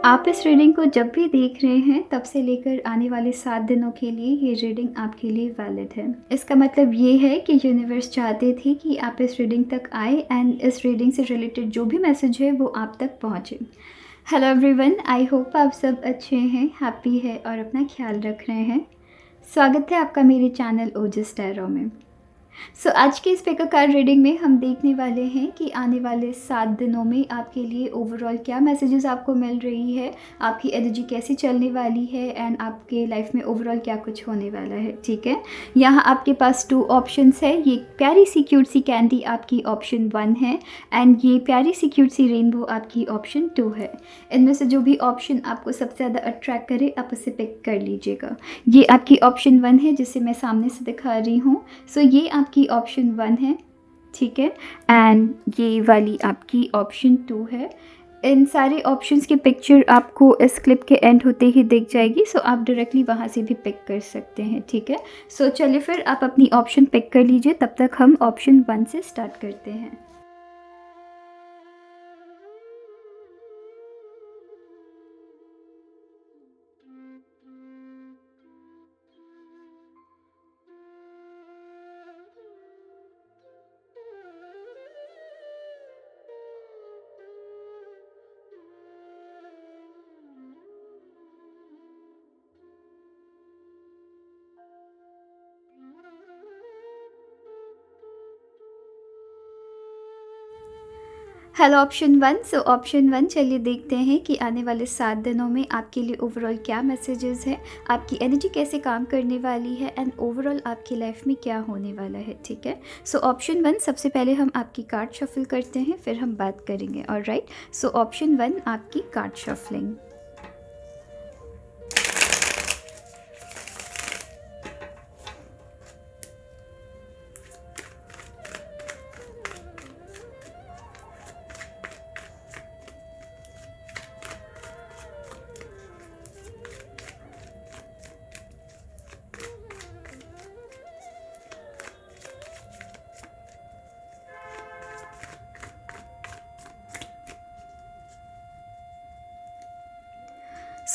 आप इस रीडिंग को जब भी देख रहे हैं तब से लेकर आने वाले 7 दिनों के लिए ये रीडिंग आपके लिए वैलिड है। इसका मतलब ये है कि यूनिवर्स चाहते थे कि आप इस रीडिंग तक आए एंड इस रीडिंग से रिलेटेड जो भी मैसेज है वो आप तक पहुँचे। हेलो एवरीवन, आई होप आप सब अच्छे हैं, हैप्पी है और अपना ख्याल रख रहे हैं। स्वागत है आपका मेरे चैनल ओजस टैरो में। आज की इस पिक कार्ड रीडिंग में हम देखने वाले हैं कि आने वाले 7 दिनों में आपके लिए ओवरऑल क्या मैसेजेस आपको मिल रही है, आपकी एनर्जी कैसी चलने वाली है एंड आपके लाइफ में ओवरऑल क्या कुछ होने वाला है। ठीक है, यहाँ आपके पास 2 ऑप्शंस है। ये प्यारी सी क्यूट सी कैंडी आपकी ऑप्शन 1 है एंड ये प्यारी सी क्यूट सी रेनबो आपकी ऑप्शन 2 है। इनमें से जो भी ऑप्शन आपको सबसे ज़्यादा अट्रैक्ट करे आप उसे पिक कर लीजिएगा। ये आपकी ऑप्शन 1 है जिसे मैं सामने से दिखा रही हूँ। ये आपकी ऑप्शन 1 है, ठीक है, एंड ये वाली आपकी ऑप्शन 2 है। इन सारे ऑप्शंस की पिक्चर आपको इस क्लिप के एंड होते ही दिख जाएगी, आप डायरेक्टली वहाँ से भी पिक कर सकते हैं। ठीक है, चलिए फिर आप अपनी ऑप्शन पिक कर लीजिए, तब तक हम ऑप्शन 1 से स्टार्ट करते हैं। Hello option 1। ऑप्शन 1, चलिए देखते हैं कि आने वाले 7 दिनों में आपके लिए ओवरऑल क्या मैसेजेस है, आपकी एनर्जी कैसे काम करने वाली है एंड ओवरऑल आपकी लाइफ में क्या होने वाला है। ठीक है, ऑप्शन 1, सबसे पहले हम आपकी कार्ड शफल करते हैं, फिर हम बात करेंगे। ऑलराइट, ऑप्शन 1 आपकी कार्ड शफलिंग।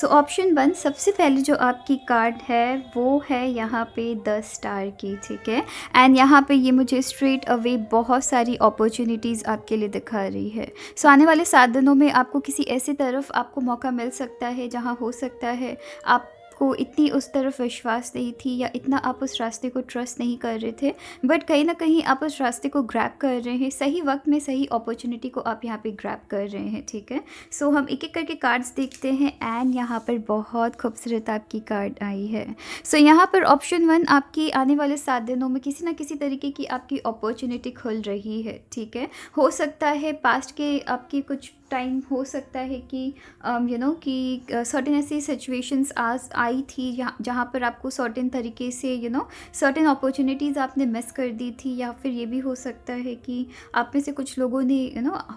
ऑप्शन 1, सबसे पहले जो आपकी कार्ड है वो है यहाँ पे 10 स्टार की। ठीक है, एंड यहाँ पे ये मुझे स्ट्रेट अवे बहुत सारी अपॉर्चुनिटीज़ आपके लिए दिखा रही है। आने वाले 7 दिनों में आपको किसी ऐसी तरफ आपको मौका मिल सकता है जहाँ हो सकता है आपको इतनी उस तरफ विश्वास नहीं थी या इतना आप उस रास्ते को ट्रस्ट नहीं कर रहे थे, बट कहीं ना कहीं आप उस रास्ते को ग्रैब कर रहे हैं, सही वक्त में सही अपॉर्चुनिटी को आप यहाँ पे ग्रैब कर रहे हैं। ठीक है, हम एक एक करके कार्ड्स देखते हैं एंड यहाँ पर बहुत खूबसूरत आपकी कार्ड आई है। यहाँ पर ऑप्शन 1, आपकी आने वाले 7 दिनों में किसी ना किसी तरीके की आपकी अपॉर्चुनिटी खुल रही है। ठीक है, हो सकता है पास्ट के आपकी कुछ टाइम हो सकता है कि कि सर्टेन ऐसी सिचुएशंस आज आई थी जहाँ पर आपको सर्टेन तरीके से सर्टेन अपॉर्चुनिटीज़ आपने मिस कर दी थी, या फिर ये भी हो सकता है कि आप में से कुछ लोगों ने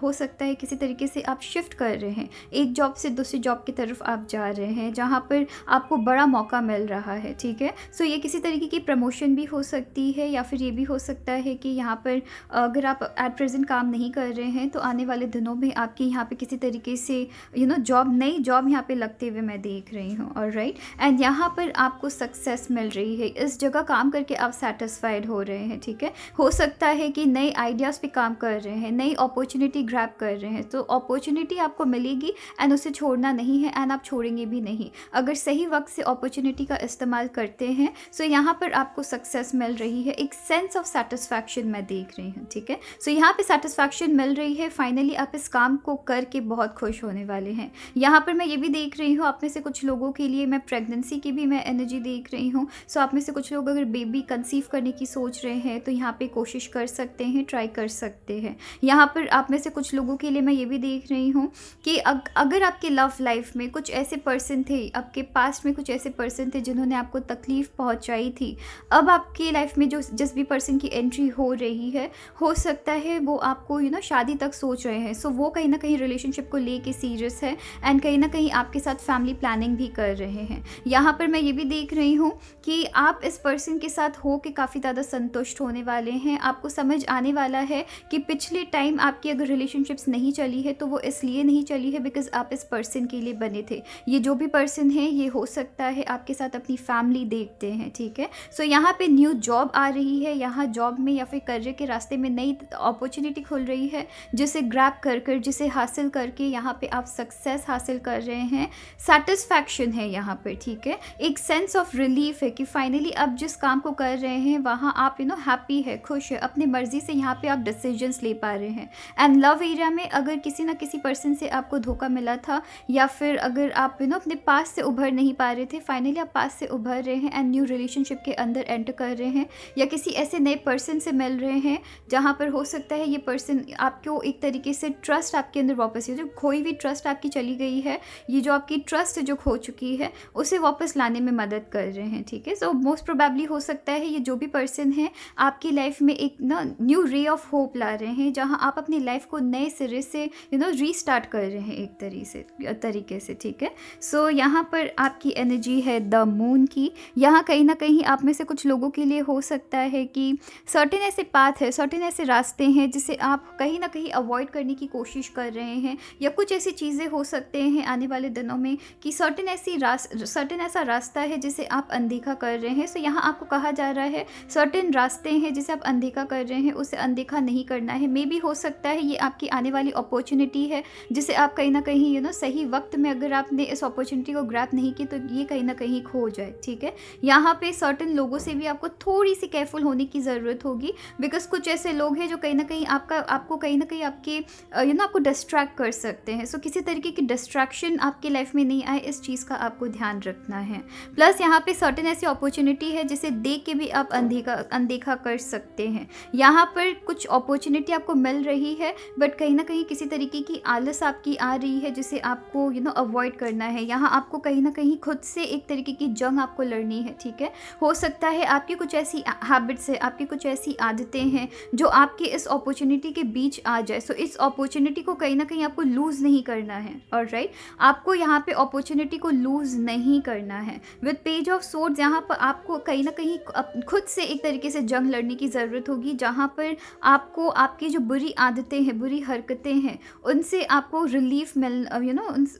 हो सकता है किसी तरीके से आप शिफ्ट कर रहे हैं, एक जॉब से दूसरी जॉब की तरफ आप जा रहे हैं जहाँ पर आपको बड़ा मौका मिल रहा है। ठीक है, ये किसी तरीके की प्रमोशन भी हो सकती है, या फिर ये भी हो सकता है कि यहाँ पर अगर आप एट प्रेजेंट काम नहीं कर रहे हैं तो आने वाले दिनों में आपकी यहाँ पे किसी तरीके से नई जॉब यहाँ पे लगते हुए मैं देख रही हूँ। ऑलराइट, एंड यहाँ पर आपको सक्सेस मिल रही है, इस जगह काम करके आप सेटिस्फाइड हो रहे हैं। ठीक है, हो सकता है कि नए आइडियाज़ पे काम कर रहे हैं, नई अपॉर्चुनिटी ग्रैब कर रहे हैं, तो अपॉर्चुनिटी आपको मिलेगी एंड उसे छोड़ना नहीं है एंड आप छोड़ेंगे भी नहीं अगर सही वक्त से अपॉर्चुनिटी का इस्तेमाल करते हैं। यहाँ पर आपको सक्सेस मिल रही है, एक सेंस ऑफ सेटिस्फैक्शन मैं देख रही हूँ। ठीक है, यहाँ पे सेटिस्फैक्शन मिल रही है, फाइनली आप इस काम को करके बहुत खुश होने वाले हैं। यहाँ पर मैं ये भी देख रही हूँ आप में से कुछ लोगों के लिए मैं प्रेगनेंसी की भी मैं एनर्जी देख रही हूँ। आप में से कुछ लोग अगर बेबी कंसीव करने की सोच रहे हैं तो यहाँ पे कोशिश कर सकते हैं, ट्राई कर सकते हैं। यहाँ पर आप में से कुछ लोगों के लिए मैं ये भी देख रही हूँ कि अगर आपके लव लाइफ में कुछ ऐसे पर्सन थे, आपके पास्ट में कुछ ऐसे पर्सन थे जिन्होंने आपको तकलीफ़ पहुँचाई थी, अब आपकी लाइफ में जो जिस भी पर्सन की एंट्री हो रही है, हो सकता है वो आपको शादी तक सोच रहे हैं, वो कहीं ना कहीं रिलेशनशिप को लेके सीरियस है एंड कहीं न कहीं आपके साथ फैमिली प्लानिंग भी कर रहे हैं। यहाँ पर मैं ये भी देख रही हूँ कि आप इस पर्सन के साथ हो के काफ़ी ज़्यादा संतुष्ट होने वाले हैं। आपको समझ आने वाला है कि पिछले टाइम आपकी अगर रिलेशनशिप्स नहीं चली है तो वो इसलिए नहीं चली है बिकॉज़ आप इस पर्सन के लिए बने थे। ये जो भी पर्सन है ये हो सकता है आपके साथ अपनी फैमिली देखते हैं, ठीक है? सो यहाँ पे न्यू जॉब आ रही है, यहाँ जॉब में या फिर करियर के रास्ते में नई अपॉर्चुनिटी खुल रही है, जिसे ग्रैब कर जिसे हासिल करके यहाँ पे आप सक्सेस हासिल कर रहे हैं। सैटिस्फैक्शन है यहाँ पर, ठीक है? एक सेंस ऑफ रिलीफ है कि फाइनली आप जिस काम को कर रहे हैं वहाँ आप हैप्पी है, खुश है, अपनी मर्ज़ी से यहाँ पे आप डिसीजंस ले पा रहे हैं। एंड लव एरिया में अगर किसी ना किसी पर्सन से आपको धोखा मिला था या फिर अगर आप अपने पास से उभर नहीं पा रहे थे, फाइनली आप पास से उभर रहे हैं एंड न्यू रिलेशनशिप के अंदर एंटर कर रहे हैं, या किसी ऐसे नए पर्सन से मिल रहे हैं जहाँ पर हो सकता है ये पर्सन आपको एक तरीके से ट्रस्ट आपके अंदर वापस, जो खोई हुई ट्रस्ट आपकी चली गई है, ये जो आपकी ट्रस्ट जो खो चुकी है उसे वापस लाने में मदद कर रहे हैं, ठीक है? सो मोस्ट प्रोबेबली हो सकता है ये जो भी पर्सन है आपकी लाइफ में एक न्यू रे ऑफ होप ला रहे हैं, जहां आप अपनी लाइफ को नए सिरे से रीस्टार्ट कर रहे हैं एक तरीके से, ठीक है? सो यहाँ पर आपकी एनर्जी है द मून की। यहाँ कहीं ना कहीं आप में से कुछ लोगों के लिए हो सकता है कि सर्टेन ऐसे पाथ है, सर्टेन ऐसे रास्ते हैं जिसे आप कहीं ना कहीं अवॉइड करने की कोशिश कर रहे हैं, या कुछ ऐसी चीज़ें हो सकते हैं आने वाले दिनों में कि सर्टेन ऐसा रास्ता है जिसे आप अनदेखा कर रहे हैं। सो यहाँ आपको कहा जा रहा है सर्टेन रास्ते हैं जिसे आप अनदेखा कर रहे हैं, उसे अनदेखा नहीं करना है। मे भी हो सकता है ये आपकी आने वाली अपॉर्चुनिटी है जिसे आप कहीं ना कहीं सही वक्त में अगर आपने इस अपॉर्चुनिटी को ग्रैब नहीं की तो ये कहीं ना कहीं खो जाए, ठीक है? यहाँ पे सर्टेन लोगों से भी आपको थोड़ी सी केयरफुल होने की ज़रूरत होगी, बिकॉज कुछ ऐसे लोग हैं जो कहीं ना कहीं आपको कहीं ना कहीं आपके आपको डिस्ट्रैक्ट कर सकते हैं। सो किसी तरीके की डिस्ट्रैक्शन आपकी लाइफ में नहीं आए, इस चीज़ का आपको ध्यान रखना है। प्लस यहाँ पे सर्टेन ऐसी अपॉर्चुनिटी है जिसे देख के भी आप अनदेखा कर सकते हैं। यहाँ पर कुछ अपॉर्चुनिटी आपको मिल रही है बट कहीं ना कहीं किसी तरीके की आलस आपकी आ रही है जिसे आपको अवॉइड करना है। यहाँ आपको कहीं ना कहीं खुद से एक तरीके की जंग आपको लड़नी है, ठीक है? हो सकता है आपकी कुछ ऐसी हैबिट्स है, आपकी कुछ ऐसी आदतें हैं जो आपकी इस अपॉर्चुनिटी के बीच आ जाए। सो इस अपॉर्चुनिटी को कहीं ना कहीं आपको लूज़ नहीं करना है, ऑलराइट? आपको यहाँ पे अपॉर्चुनिटी को लूज़ नहीं करना है। विद पेज ऑफ सोर्ड्स यहाँ पर आपको कहीं ना कहीं खुद से एक तरीके से जंग लड़ने की ज़रूरत होगी, जहाँ पर आपको आपकी जो बुरी आदतें हैं, बुरी हरकतें हैं, उनसे आपको रिलीफ मिल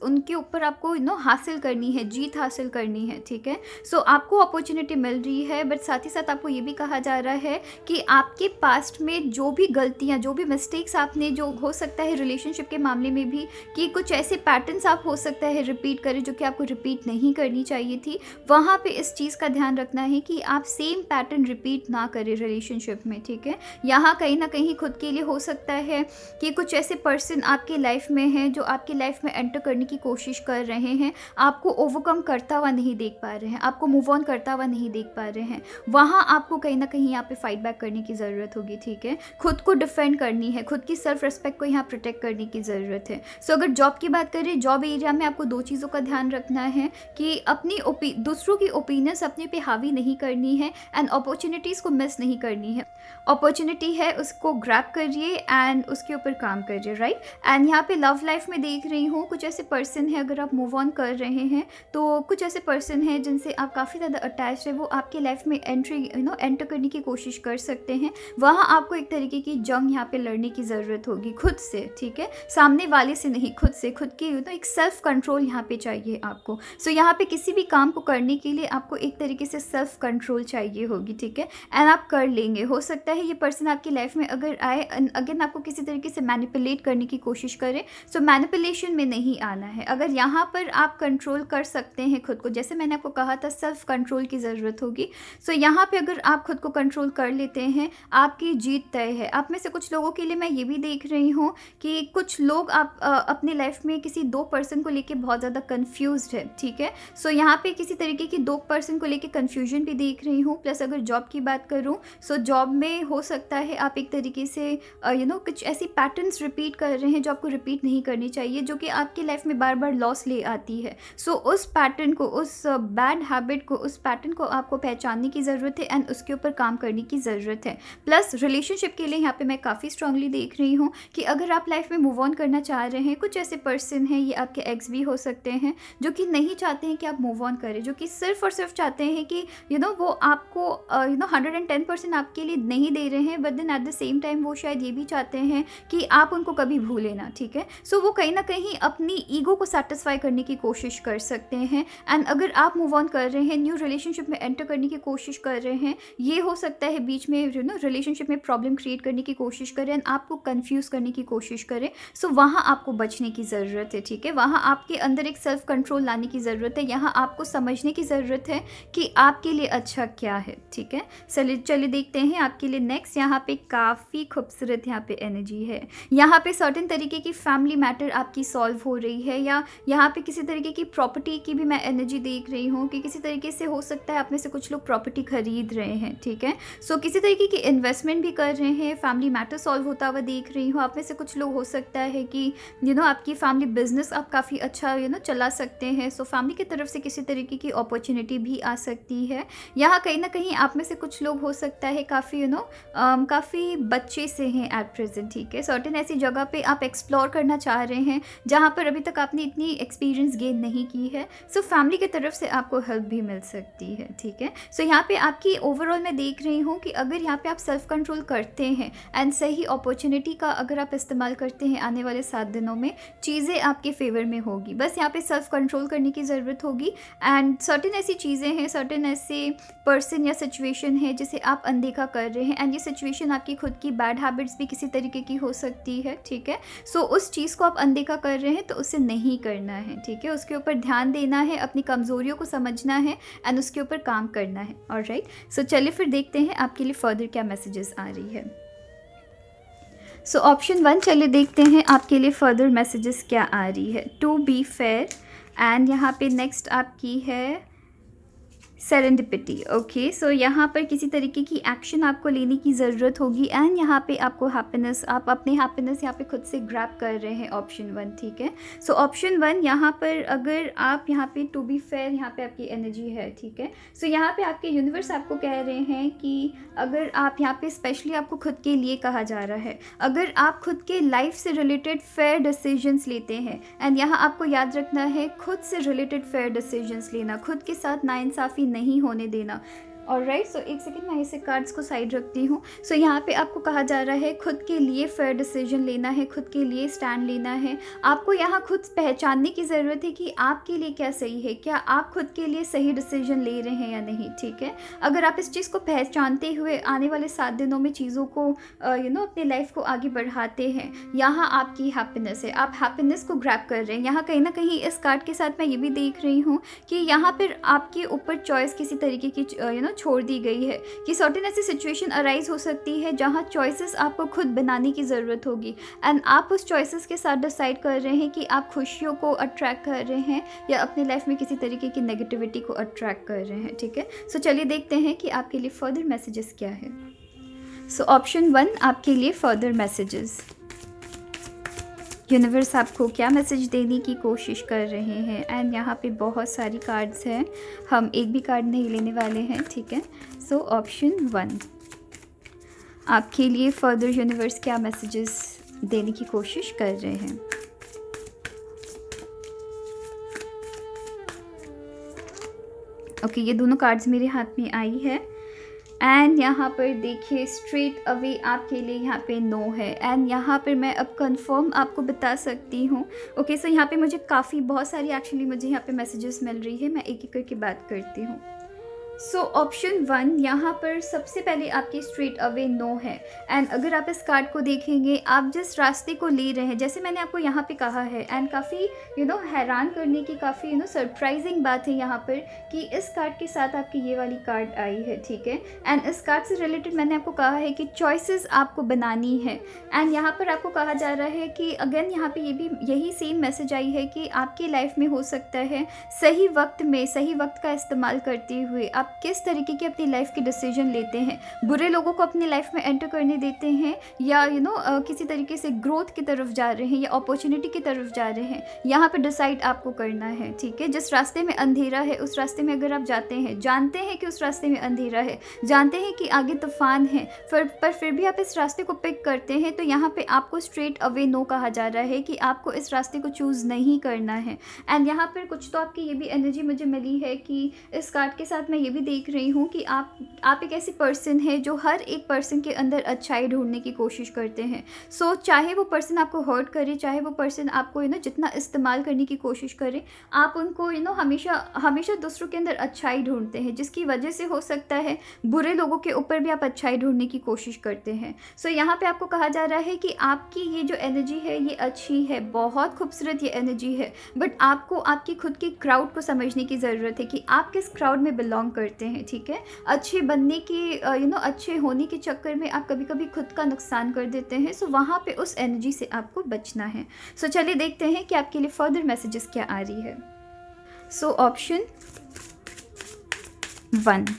उनके ऊपर आपको हासिल करनी है, जीत हासिल करनी है, ठीक है? सो आपको अपॉर्चुनिटी मिल रही है बट साथ ही साथ आपको ये भी कहा जा रहा है कि आपके पास्ट में जो भी गलतियाँ, जो भी मिस्टेक्स आपने, जो हो सकता है रिलेशनशिप के मामले में भी कि कुछ ऐसे पैटर्न्स आप हो सकता है रिपीट करें जो कि आपको रिपीट नहीं करनी चाहिए थी, वहाँ पे इस चीज़ का ध्यान रखना है कि आप सेम पैटर्न रिपीट ना करें रिलेशनशिप में, ठीक है? यहाँ कहीं ना कहीं खुद के लिए हो सकता है कि कुछ ऐसे पर्सन आपकी लाइफ में हैं जो आपकी लाइफ में एंटर करने की कोशिश कर रहे हैं, आपको ओवरकम करता हुआ नहीं देख पा रहे हैं, आपको मूव ऑन करता हुआ नहीं देख पा रहे हैं, वहाँ आपको कहीं ना कहीं यहाँ पे फाइट बैक करने की ज़रूरत होगी, ठीक है? खुद को डिफेंड करनी है, खुद की सेल्फ रिस्पेक्ट को यहाँ प्रोटेक्ट करने की ज़रूरत है। सो अगर जॉब की बात करें, जॉब एरिया में आपको दो चीज़ों का ध्यान रखना है कि अपनी दूसरों की ओपिनियंस अपने पे हावी नहीं करनी है एंड अपॉर्चुनिटीज़ को मिस नहीं करनी है। अपॉर्चुनिटी है उसको ग्रैब करिए एंड उसके ऊपर काम करिए, राइट? एंड यहाँ पे लव लाइफ में देख रही हूँ कुछ ऐसे पर्सन है, अगर आप मूव ऑन कर रहे हैं तो कुछ ऐसे पर्सन हैं जिनसे आप काफ़ी ज़्यादा अटैच है, वो आपके लाइफ में एंटर करने की कोशिश कर सकते हैं। वहाँ आपको एक तरीके की जंग यहाँ पे लड़ने की ज़रूरत होगी खुद से, ठीक है? सामने वाले से नहीं, खुद से, खुद की एक सेल्फ कंट्रोल यहाँ पे चाहिए आपको। सो यहाँ पे किसी भी काम को करने के लिए आपको एक तरीके से सेल्फ कंट्रोल चाहिए होगी, ठीक है? एंड आप कर लेंगे। हो सकता है ये पर्सन आपकी लाइफ में अगर आए अगेन आपको किसी तरीके से मैनिपुलेट करने की कोशिश करे, सो मैनिपुलेशन में नहीं आना है। अगर यहाँ पर आप कंट्रोल कर सकते हैं खुद को, जैसे मैंने आपको कहा था सेल्फ कंट्रोल की ज़रूरत होगी। सो यहाँ पे अगर आप खुद को कंट्रोल कर लेते हैं, आपकी जीत तय है। आप में से कुछ लोगों के लिए मैं ये भी देख रही हूँ कि कुछ लोग आप अपने लाइफ में किसी दो पर्सन को लेके बहुत ज़्यादा कंफ्यूज्ड है, ठीक है? सो यहाँ पे किसी तरीके की दो पर्सन को लेके कंफ्यूजन भी देख रही हूँ। प्लस अगर जॉब की बात करूँ, सो जॉब में हो सकता है आप एक तरीके से कुछ ऐसी पैटर्न्स रिपीट कर रहे हैं जो आपको रिपीट नहीं करनी चाहिए, जो कि आपकी लाइफ में बार बार लॉस ले आती है। सो उस पैटर्न को, उस बैड हैबिट को, उस पैटर्न को आपको पहचानने की ज़रूरत है एंड उसके ऊपर काम करने की ज़रूरत है। प्लस रिलेशनशिप के लिए यहाँ पे मैं काफ़ी स्ट्रांगली देख रही हूँ कि अगर आप लाइफ में मूव ऑन ऑन करना चाह रहे हैं, कुछ ऐसे पर्सन हैं, ये आपके एक्स भी हो सकते हैं, जो कि नहीं चाहते हैं कि आप मूव ऑन करें, जो कि सिर्फ़ और सिर्फ चाहते हैं कि वो आपको 110% आपके लिए नहीं दे रहे हैं, but then at the same time वो शायद ये भी चाहते हैं कि आप उनको कभी भूलें ना, ठीक है? सो वो कहीं न कहीं अपनी ईगो को सैटिस्फाई करने की कोशिश कर सकते हैं। एंड अगर आप मूव ऑन कर रहे हैं, न्यू रिलेशनशिप में एंटर करने की कोशिश कर रहे हैं, ये हो सकता है बीच में रिलेशनशिप में प्रॉब्लम क्रिएट करने की कोशिश करें एंड आपको कन्फ्यूज़ करने की कोशिश करें। सो वहाँ आपको बचने की ज़रूरत है, ठीक है? वहाँ आपके अंदर एक सेल्फ कंट्रोल लाने की ज़रूरत है। यहाँ आपको समझने की ज़रूरत है कि आपके लिए अच्छा क्या है, ठीक है? चलिए देखते हैं आपके लिए नेक्स्ट। यहाँ पे काफ़ी खूबसूरत यहाँ पे एनर्जी है। यहाँ पे सर्टेन तरीके की फैमिली मैटर आपकी सॉल्व हो रही है, या यहाँ पे किसी तरीके की प्रॉपर्टी की भी मैं एनर्जी देख रही हूँ कि किसी तरीके से हो सकता है आप में से कुछ लोग प्रॉपर्टी खरीद रहे हैं, ठीक है? सो किसी तरीके की इन्वेस्टमेंट भी कर रहे हैं, फैमिली मैटर सॉल्व होता हुआ देख रही हूँ। आप में से कुछ लोग हो सकता है कि आपकी फैमिली बिजनेस आप काफ़ी अच्छा चला सकते हैं। सो फैमिली की तरफ से किसी तरीके की अपॉर्चुनिटी भी आ सकती है। यहाँ कहीं ना कहीं आप में से कुछ लोग हो सकता है काफ़ी काफ़ी बच्चे से हैं एट प्रेजेंट, ठीक है? सर्टेन ऐसी जगह पे आप एक्सप्लोर करना चाह रहे हैं जहाँ पर अभी तक आपने इतनी एक्सपीरियंस गेन नहीं की है। सो फैमिली की तरफ से आपको हेल्प भी मिल सकती है, ठीक है? सो यहाँ पे आपकी ओवरऑल मैं देख रही हूँ कि अगर यहाँ पे आप सेल्फ कंट्रोल करते हैं एंड सही अपॉर्चुनिटी का अगर आप इस्तेमाल करते हैं, आने वाले 7 दिनों में चीज़ें आपके फेवर में होगी। बस यहाँ पे सेल्फ कंट्रोल करने की ज़रूरत होगी। एंड सर्टेन ऐसी चीज़ें हैं, सर्टेन ऐसे पर्सन या सिचुएशन है जिसे आप अनदेखा कर रहे हैं, एंड ये सिचुएशन आपकी खुद की बैड हैबिट्स भी किसी तरीके की हो सकती है, ठीक है? सो उस चीज़ को आप अनदेखा कर रहे हैं तो उसे नहीं करना है, ठीक है? उसके ऊपर ध्यान देना है, अपनी कमज़ोरियों को समझना है एंड उसके ऊपर काम करना है। ऑलराइट, सो चलिए फिर देखते हैं आपके लिए फर्दर क्या मैसेजेस आ रही है। सो ऑप्शन 1, चलिए देखते हैं आपके लिए फर्दर मैसेजेस क्या आ रही है। टू बी फेयर, एंड यहाँ पे नेक्स्ट आपकी है सेरेंडिपिटी। ओके, सो यहाँ पर किसी तरीके की एक्शन आपको लेने की ज़रूरत होगी, एंड यहाँ पे आपको हैप्पीनेस, आप अपने हैप्पीनेस यहाँ पे खुद से ग्रैब कर रहे हैं। ऑप्शन 1, ठीक है? सो ऑप्शन 1 यहाँ पर अगर आप यहाँ पे टू बी फेयर, यहाँ पे आपकी एनर्जी है, ठीक है? सो यहाँ पे आपके यूनिवर्स आपको कह रहे हैं कि अगर आप यहाँ पे स्पेशली आपको खुद के लिए कहा जा रहा है, अगर आप खुद के लाइफ से रिलेटेड फेयर डिसीजंस लेते हैं, एंड यहाँ आपको याद रखना है खुद से रिलेटेड फेयर डिसीजंस लेना, खुद के साथ नाइंसाफ़ी नहीं होने देना। ऑलराइट, सो एक सेकेंड मैं इसे कार्ड्स को साइड रखती हूँ। सो यहाँ पे आपको कहा जा रहा है खुद के लिए फेयर डिसीजन लेना है, खुद के लिए स्टैंड लेना है। आपको यहाँ खुद पहचानने की ज़रूरत है कि आपके लिए क्या सही है, क्या आप खुद के लिए सही डिसीजन ले रहे हैं या नहीं, ठीक है? अगर आप इस चीज़ को पहचानते हुए आने वाले 7 दिनों में चीज़ों को अपनी लाइफ को आगे बढ़ाते हैं, यहाँ आपकी हैप्पीनेस है, आप हैप्पीनेस को ग्रैब कर रहे हैं। यहाँ कहीं ना कहीं इस कार्ड के साथ मैं ये भी देख रही हूँ कि यहाँ पर आपके ऊपर चॉइस किसी तरीके की छोड़ दी गई है, कि सर्टेन ऐसी सिचुएशन अराइज हो सकती है जहां चॉइसेस आपको खुद बनाने की ज़रूरत होगी, एंड आप उस चॉइसेस के साथ डिसाइड कर रहे हैं कि आप खुशियों को अट्रैक्ट कर रहे हैं या अपनी लाइफ में किसी तरीके की नेगेटिविटी को अट्रैक्ट कर रहे हैं, ठीक है? सो चलिए देखते हैं कि आपके लिए फर्दर मैसेजेस क्या है। सो ऑप्शन 1 आपके लिए फर्दर मैसेजेस, यूनिवर्स आपको क्या मैसेज देने की कोशिश कर रहे हैं। एंड यहाँ पे बहुत सारी कार्ड्स हैं, हम एक भी कार्ड नहीं लेने वाले हैं, ठीक है? सो ऑप्शन 1 आपके लिए फर्दर यूनिवर्स क्या मैसेजेस देने की कोशिश कर रहे हैं। ओके, ये दोनों कार्ड्स मेरे हाथ में आई है, एंड यहाँ पर देखिए स्ट्रेट अवे आपके लिए यहाँ पे नो है, एंड यहाँ पर मैं अब कंफर्म आपको बता सकती हूँ। ओके, सो यहाँ पे मुझे बहुत सारी एक्चुअली मुझे यहाँ पे मैसेजेस मिल रही है, मैं एक एक करके बात करती हूँ। सो ऑप्शन 1 यहाँ पर सबसे पहले आपकी स्ट्रेट अवे नो है, एंड अगर आप इस कार्ड को देखेंगे, आप जिस रास्ते को ले रहे हैं, जैसे मैंने आपको यहाँ पे कहा है, एंड काफ़ी हैरान करने की, काफ़ी सरप्राइजिंग बात है यहाँ पर कि इस कार्ड के साथ आपकी ये वाली कार्ड आई है, ठीक है? एंड इस कार्ड से रिलेटेड मैंने आपको कहा है कि चॉइसेस आपको बनानी है, एंड यहाँ पर आपको कहा जा रहा है कि अगेन यहाँ पे यही सेम मैसेज आई है कि आपकी लाइफ में हो सकता है सही वक्त में सही वक्त का इस्तेमाल करते हुए आप किस तरीके की अपनी लाइफ के डिसीजन लेते हैं, बुरे लोगों को अपनी लाइफ में एंटर करने देते हैं या किसी तरीके से ग्रोथ की तरफ जा रहे हैं या अपॉर्चुनिटी की तरफ जा रहे हैं, यहाँ पे डिसाइड आपको करना है, ठीक है। जिस रास्ते में अंधेरा है उस रास्ते में अगर आप जाते हैं, जानते हैं कि उस रास्ते में अंधेरा है, जानते हैं कि आगे तूफान है, पर फिर भी आप इस रास्ते को पिक करते हैं, तो यहाँ पे आपको स्ट्रेट अवे नो कहा जा रहा है कि आपको इस रास्ते को चूज़ नहीं करना है। एंड यहाँ पर कुछ तो आपकी ये भी एनर्जी मुझे मिली है कि इस कार्ड के साथ मैं ये भी देख रही हूँ कि आप एक ऐसी पर्सन है जो हर एक पर्सन के अंदर अच्छाई ढूंढने की कोशिश करते हैं। सो चाहे वो पर्सन आपको हर्ट करे, चाहे वो पर्सन आपको जितना इस्तेमाल करने की कोशिश करे, आप उनको हमेशा हमेशा दूसरों के अंदर अच्छाई ढूंढते हैं, जिसकी वजह से हो सकता है बुरे लोगों के ऊपर भी आप अच्छाई ढूंढने की कोशिश करते हैं। सो यहाँ पे आपको कहा जा रहा है कि आपकी ये जो एनर्जी है ये अच्छी है, बहुत खूबसूरत ये एनर्जी है, बट आपको आपकी खुद की क्राउड को समझने की ज़रूरत है कि आप किस क्राउड में बिलोंग करते हैं, ठीक है। अच्छे बनने की अच्छे होने के चक्कर में आप कभी कभी खुद का नुकसान कर देते हैं। सो वहाँ पे उस एनर्जी से आपको बचना है। सो चलिए देखते हैं कि आपके लिए फर्दर मैसेजेस क्या आ रही है। So option 1,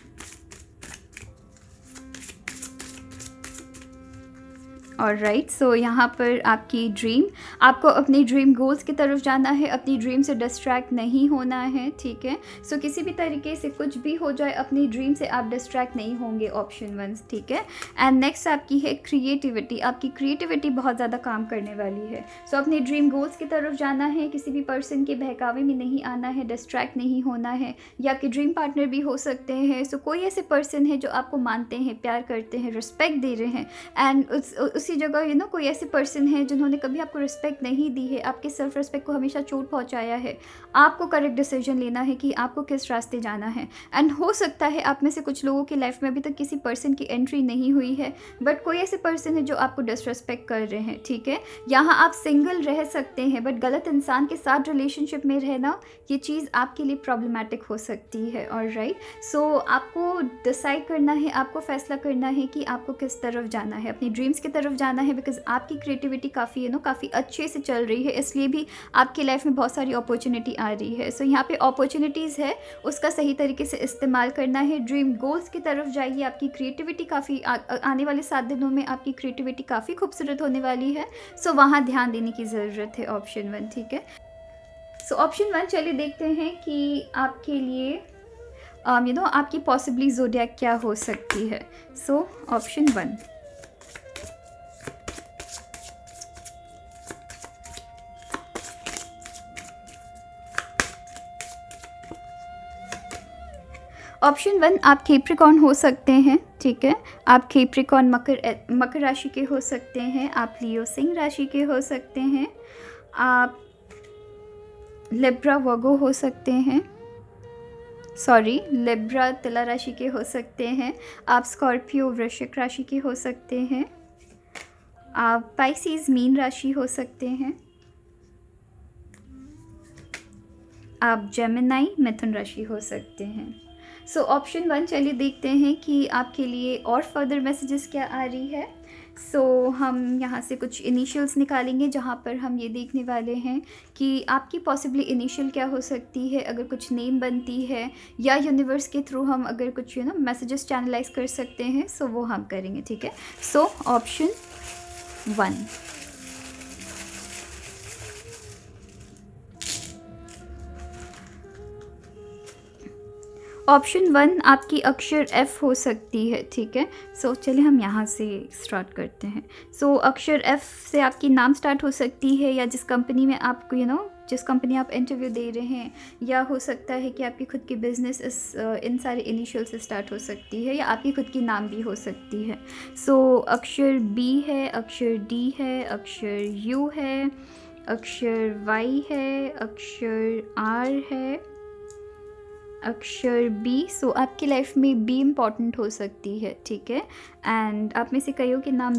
alright. सो यहाँ पर आपकी ड्रीम, आपको अपनी ड्रीम गोल्स की तरफ जाना है, अपनी ड्रीम से डिस्ट्रैक्ट नहीं होना है, ठीक है। सो किसी भी तरीके से कुछ भी हो जाए अपनी ड्रीम से आप डिस्ट्रैक्ट नहीं होंगे, ऑप्शन 1, ठीक है। एंड नेक्स्ट आपकी है क्रिएटिविटी, आपकी क्रिएटिविटी बहुत ज़्यादा काम करने वाली है। सो अपनी ड्रीम गोल्स की तरफ जाना है, किसी भी पर्सन के बहकावे में नहीं आना है, डिस्ट्रैक्ट नहीं होना है, या आपके ड्रीम पार्टनर भी हो सकते हैं। सो कोई ऐसे पर्सन है जो आपको मानते हैं, प्यार करते हैं, रिस्पेक्ट दे रहे हैं, एंड उसी जगह कोई ऐसे पर्सन है जिन्होंने कभी आपको रिस्पेक्ट नहीं दी है, आपके सेल्फ रिस्पेक्ट को हमेशा चोट पहुंचाया है। आपको करेक्ट डिसीजन लेना है कि आपको किस रास्ते जाना है। एंड हो सकता है आप में से कुछ लोगों की लाइफ में अभी तक किसी पर्सन की एंट्री नहीं हुई है, बट कोई ऐसे पर्सन है जो आपको डिसरिस्पेक्ट कर रहे हैं, ठीक है। यहाँ आप सिंगल रह सकते हैं, बट गलत इंसान के साथ रिलेशनशिप में रहना, ये चीज़ आपके लिए प्रॉब्लमेटिक हो सकती है, ऑलराइट। सो आपको डिसाइड करना है, आपको फैसला करना है कि आपको किस तरफ जाना है, अपनी ड्रीम्स की तरफ जाना है, बिकॉज आपकी क्रिएटिविटी काफ़ी काफ़ी अच्छे से चल रही है, इसलिए भी आपकी लाइफ में बहुत सारी अपॉर्चुनिटी आ रही है। सो यहाँ पे अपॉर्चुनिटीज़ है, उसका सही तरीके से इस्तेमाल करना है। ड्रीम गोल्स की तरफ जाइए, आपकी क्रिएटिविटी काफ़ी आने वाले 7 दिनों में आपकी क्रिएटिविटी काफ़ी खूबसूरत होने वाली है। सो वहाँ ध्यान देने की ज़रूरत है, ऑप्शन 1, ठीक है। सो ऑप्शन 1, चलिए देखते हैं कि आपके लिए आपकी पॉसिबली ज़ोडिएक क्या हो सकती है। सो ऑप्शन 1, ऑप्शन 1, आप कैप्रिकॉर्न हो सकते हैं, ठीक है। आप कैप्रिकॉर्न मकर राशि के हो सकते हैं, आप लियो सिंह राशि के हो सकते हैं, आप लिब्रा वर्गो हो सकते हैं, लिब्रा तुला राशि के हो सकते हैं, आप स्कॉर्पियो वृश्चिक राशि के हो सकते हैं, आप पाइसिस मीन राशि हो सकते हैं, आप जेमिनाई मिथुन राशि हो सकते हैं। सो ऑप्शन 1, चलिए देखते हैं कि आपके लिए और फर्दर मैसेजेस क्या आ रही है। सो हम यहाँ से कुछ इनिशियल्स निकालेंगे, जहाँ पर हम ये देखने वाले हैं कि आपकी पॉसिबली इनिशियल क्या हो सकती है, अगर कुछ नेम बनती है, या यूनिवर्स के थ्रू हम अगर कुछ मैसेजेस चैनलाइज कर सकते हैं, सो वो हम करेंगे, ठीक है। सो ऑप्शन 1, ऑप्शन 1 आपकी अक्षर F हो सकती है, ठीक है। सो चलिए हम यहाँ से स्टार्ट करते हैं। सो अक्षर F से आपकी नाम स्टार्ट हो सकती है, या जिस कंपनी में आपको जिस कंपनी आप इंटरव्यू दे रहे हैं, या हो सकता है कि आपकी खुद की बिज़नेस इन सारे इनिशियल से स्टार्ट हो सकती है, या आपकी खुद की नाम भी हो सकती है। सो अक्षर B है, अक्षर D है, अक्षर U है, अक्षर Y है, अक्षर R है, अक्षर B। सो आपकी लाइफ में B इम्पॉर्टेंट हो सकती है, ठीक है। एंड आप में से कईयों के नाम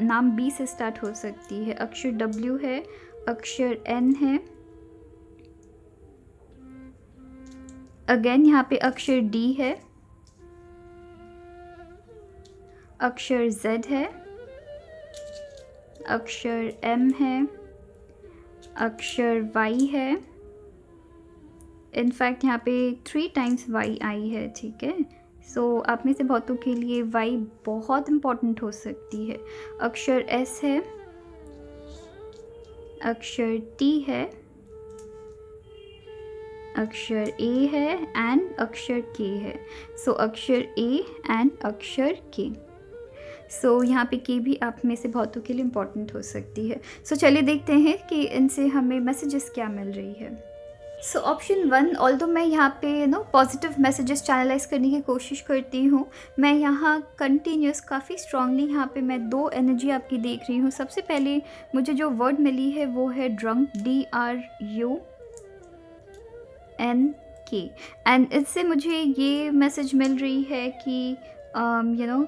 नाम B से स्टार्ट हो सकती है। अक्षर W है, अक्षर N है, अगेन यहाँ पे अक्षर D है, अक्षर Z है, अक्षर M है, अक्षर Y है, इनफैक्ट यहाँ पे 3 टाइम्स वाई आई है, ठीक है। सो आप में से बहुतों के लिए वाई बहुत इम्पॉर्टेंट हो सकती है। अक्षर एस है, अक्षर टी है, अक्षर ए है एंड अक्षर के है। सो अक्षर ए एंड अक्षर के। सो यहाँ पे के भी आप में से बहुतों के लिए इम्पॉर्टेंट हो सकती है। सो चलिए देखते हैं कि इनसे हमें मैसेजेस क्या मिल रही है। सो ऑप्शन 1, ऑल्दो मैं यहाँ पे पॉजिटिव मैसेजेस चैनलाइज करने की कोशिश करती हूँ, मैं यहाँ कंटिन्यूस काफ़ी स्ट्रांगली यहाँ पे मैं 2 एनर्जी आपकी देख रही हूँ। सबसे पहले मुझे जो वर्ड मिली है वो है ड्रंक, DRUNK, एंड इससे मुझे ये मैसेज मिल रही है कि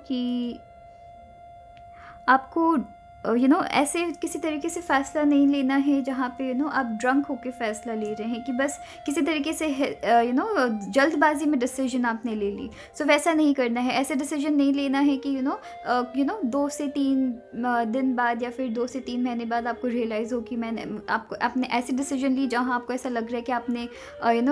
कि आपको ऐसे किसी तरीके से फ़ैसला नहीं लेना है जहाँ पे आप ड्रंक होके फ़ैसला ले रहे हैं कि बस किसी तरीके से जल्दबाजी में डिसीजन आपने ले ली। सो वैसा नहीं करना है, ऐसे डिसीजन नहीं लेना है कि 2 से 3 दिन बाद या फिर 2 से 3 महीने बाद आपको रियलाइज़ हो कि आपने ऐसी डिसीजन ली जहाँ आपको ऐसा लग रहा है कि आपने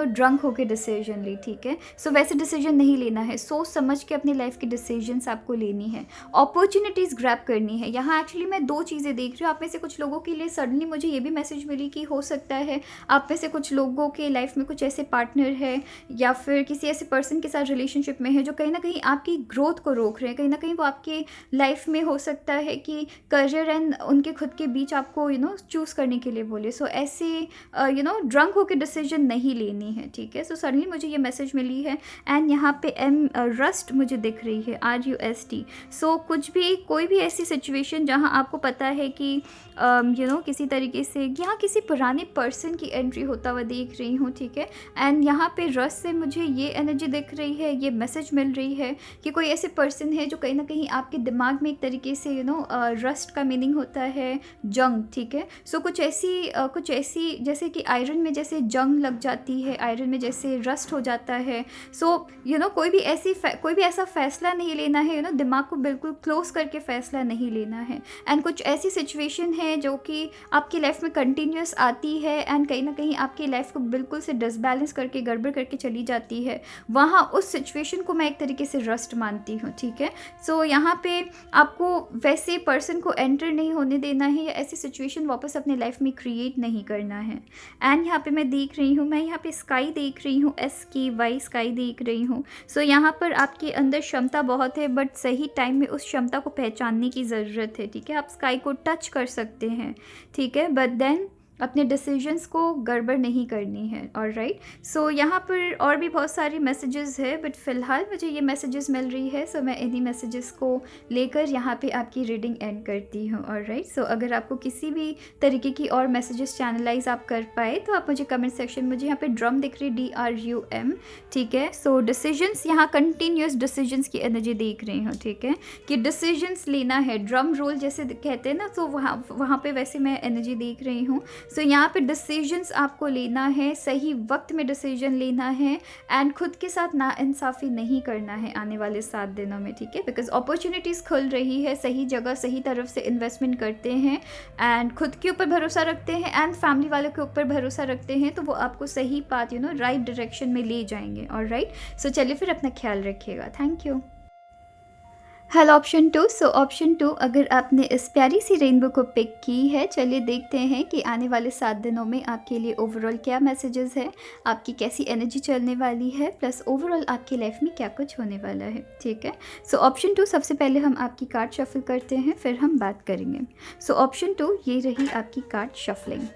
ड्रंक होके डिसीजन ली, ठीक है। सो वैसे डिसीजन नहीं लेना है, सोच समझ के अपनी लाइफ की डिसीजंस आपको लेनी है, अपॉर्चुनिटीज़ ग्रैब करनी है। यहाँ एक्चुअली मैं 2 चीज़ें देख रही हूँ। आप में से कुछ लोगों के लिए सडनली मुझे ये भी मैसेज मिली कि हो सकता है आप में से कुछ लोगों के लाइफ में कुछ ऐसे पार्टनर है या फिर किसी ऐसे पर्सन के साथ रिलेशनशिप में है जो कहीं ना कहीं आपकी ग्रोथ को रोक रहे हैं। कहीं ना कहीं वो आपके लाइफ में हो सकता है कि करियर एंड उनके खुद के बीच आपको चूज़ करने के लिए बोले। सो ऐसे ड्रंक होकर डिसीजन नहीं लेनी है, ठीक है। सो सडनली मुझे ये मैसेज मिली है एंड यहाँ पे रस्ट मुझे दिख रही है, RUST। सो कुछ भी कोई भी ऐसी सिचुएशन जहाँ आपको पता है कि किसी तरीके से यहाँ किसी पुराने पर्सन की एंट्री होता हुआ देख रही हूँ, ठीक है। एंड यहाँ पे रस से मुझे ये एनर्जी दिख रही है, ये मैसेज मिल रही है कि कोई ऐसे पर्सन है जो कहीं ना कहीं आपके दिमाग में एक तरीके से रस्ट का मीनिंग होता है जंग, ठीक है। सो कुछ ऐसी जैसे कि आयरन में जैसे जंग लग जाती है, आयरन में जैसे रस्ट हो जाता है। सो कोई भी ऐसा फैसला नहीं लेना है, दिमाग को बिल्कुल क्लोज करके फैसला नहीं लेना है। एंड कुछ ऐसी सिचुएशन है जो कि आपकी लाइफ में कंटिन्यूस आती है एंड कहीं ना कहीं आपकी लाइफ को बिल्कुल से डिसबैलेंस करके गड़बड़ करके चली जाती है। वहाँ उस सिचुएशन को मैं एक तरीके से रस्ट मानती हूँ, ठीक है। सो यहाँ पे आपको वैसे पर्सन को एंटर नहीं होने देना है या ऐसी सिचुएशन वापस अपने लाइफ में क्रिएट नहीं करना है। एंड यहाँ पे मैं देख रही हूँ, मैं यहाँ पे स्काई देख रही हूँ, SKY स्काई देख रही हूँ। सो यहाँ पर आपके अंदर क्षमता बहुत है बट सही टाइम में उस क्षमता को पहचानने की ज़रूरत है, ठीक है। आप स्काई को टच कर सकते हैं, ठीक है, बट देन अपने डिसीजंस को गड़बड़ नहीं करनी है। ऑलराइट, सो यहाँ पर और भी बहुत सारी मैसेजेस है बट फ़िलहाल मुझे ये मैसेजेस मिल रही है। सो मैं इन्हीं मैसेजेस को लेकर यहाँ पे आपकी रीडिंग एंड करती हूँ। ऑलराइट, सो अगर आपको किसी भी तरीके की और मैसेजेस चैनलाइज आप कर पाए तो आप मुझे कमेंट सेक्शन, मुझे यहाँ पे ड्रम दिख रही है, DRUM, ठीक है। सो डिसीजंस, यहाँ कंटिन्यूस डिसीजंस की एनर्जी देख रही हूँ, ठीक है, कि डिसीजंस लेना है, ड्रम रोल जैसे कहते हैं ना, तो वहाँ पे वैसे मैं एनर्जी देख रही हूँ। सो यहाँ पे डिसीजंस आपको लेना है, सही वक्त में डिसीजन लेना है एंड खुद के साथ नाइंसाफ़ी नहीं करना है आने वाले 7 दिनों में, ठीक है। बिकॉज अपॉर्चुनिटीज़ खुल रही है, सही जगह सही तरफ से इन्वेस्टमेंट करते हैं एंड खुद के ऊपर भरोसा रखते हैं एंड फैमिली वालों के ऊपर भरोसा रखते हैं तो वो आपको सही पाथ राइट डायरेक्शन में ले जाएंगे। ऑलराइट, सो चलिए फिर अपना ख्याल रखिएगा। Thank you. Hello option 2। So option 2, अगर आपने इस प्यारी सी रेनबो को पिक की है, चलिए देखते हैं कि आने वाले 7 दिनों में आपके लिए ओवरऑल क्या मैसेजेस है, आपकी कैसी एनर्जी चलने वाली है, प्लस ओवरऑल आपकी लाइफ में क्या कुछ होने वाला है, ठीक है। सो ऑप्शन 2, सबसे पहले हम आपकी कार्ड शफल करते हैं, फिर हम बात करेंगे। सो ऑप्शन 2, ये रही आपकी कार्ड शफलिंग।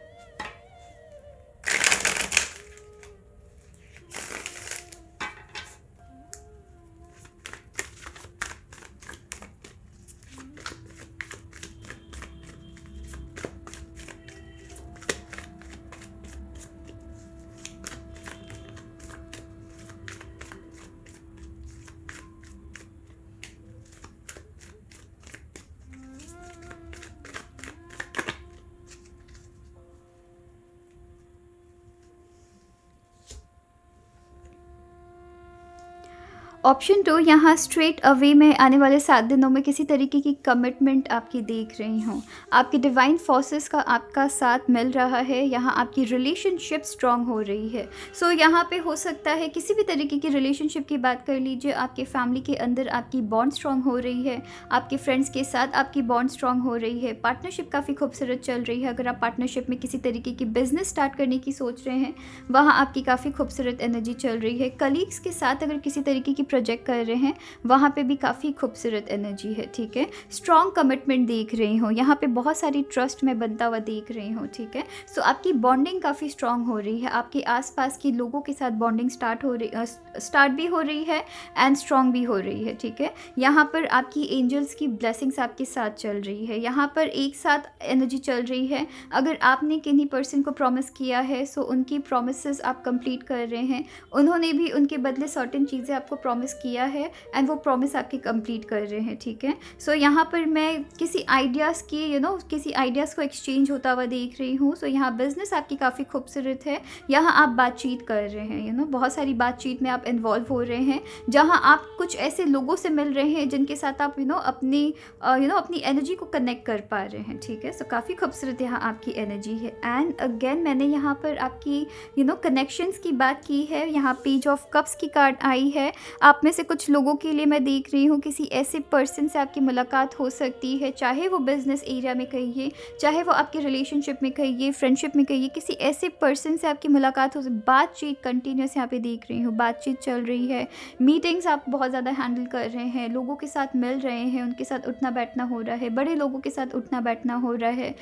ऑप्शन 2, यहाँ स्ट्रेट अवे में आने वाले 7 दिनों में किसी तरीके की कमिटमेंट आपकी देख रही हूँ। आपकी डिवाइन फोर्सेस का आपका साथ मिल रहा है, यहाँ आपकी रिलेशनशिप स्ट्रॉन्ग हो रही है। सो यहाँ पे हो सकता है किसी भी तरीके की रिलेशनशिप की बात कर लीजिए, आपके फैमिली के अंदर आपकी बॉन्ड स्ट्रॉन्ग हो रही है, आपके फ्रेंड्स के साथ आपकी बॉन्ड स्ट्रॉन्ग हो रही है, पार्टनरशिप काफ़ी खूबसूरत चल रही है। अगर आप पार्टनरशिप में किसी तरीके की बिजनेस स्टार्ट करने की सोच रहे हैं, वहाँ आपकी काफ़ी खूबसूरत एनर्जी चल रही है। कलीग्स के साथ अगर किसी तरीके की प्रोजेक्ट कर रहे हैं, वहाँ पे भी काफ़ी खूबसूरत एनर्जी है, ठीक है। स्ट्रॉन्ग कमिटमेंट देख रही हूँ, यहाँ पे बहुत सारी ट्रस्ट में बनता हुआ देख रही हूँ, ठीक है। सो आपकी बॉन्डिंग काफ़ी स्ट्रॉन्ग हो रही है, आपके आसपास के लोगों के साथ बॉन्डिंग स्टार्ट भी हो रही है एंड स्ट्रॉन्ग भी हो रही है, ठीक है। यहाँ पर आपकी एंजल्स की ब्लेसिंग्स आपके साथ चल रही है, यहाँ पर एक साथ एनर्जी चल रही है। अगर आपने किन्हीं पर्सन को प्रॉमिस किया है, सो उनकी प्रॉमिसेस आप कंप्लीट कर रहे हैं, उन्होंने भी उनके बदले सर्टेन चीज़ें आपको प्रॉमिस किया है एंड वो प्रॉमिस आपकी कंप्लीट कर रहे हैं, ठीक है। सो यहाँ पर मैं किसी आइडियाज़ की किसी आइडियाज़ को एक्सचेंज होता हुआ देख रही हूँ। सो यहाँ बिजनेस आपकी काफ़ी खूबसूरत है, यहाँ आप बातचीत कर रहे हैं, बहुत सारी बातचीत में आप इन्वॉल्व हो रहे हैं, जहाँ आप कुछ ऐसे लोगों से मिल रहे हैं जिनके साथ आप अपनी एनर्जी को कनेक्ट कर पा रहे हैं, ठीक है। सो काफ़ी खूबसूरत यहाँ आपकी एनर्जी है। एंड अगेन मैंने यहाँ पर आपकी कनेक्शंस की बात की है, यहाँ पेज ऑफ कप्स की कार्ड आई है। आप में से कुछ लोगों के लिए मैं देख रही हूँ किसी ऐसे पर्सन से आपकी मुलाकात हो सकती है, चाहे वो बिजनेस एरिया में कहिए, चाहे वो आपके रिलेशनशिप में कहिए, फ्रेंडशिप में कहिए, किसी ऐसे पर्सन से आपकी मुलाकात हो। बातचीत कंटिन्यूस यहाँ पे देख रही हूँ, बातचीत चल रही है, मीटिंग्स आप बहुत ज़्यादा हैंडल कर रहे हैं, लोगों के साथ मिल रहे हैं, उनके साथ उठना बैठना हो रहा है, बड़े लोगों के साथ उठना बैठना हो रहा है,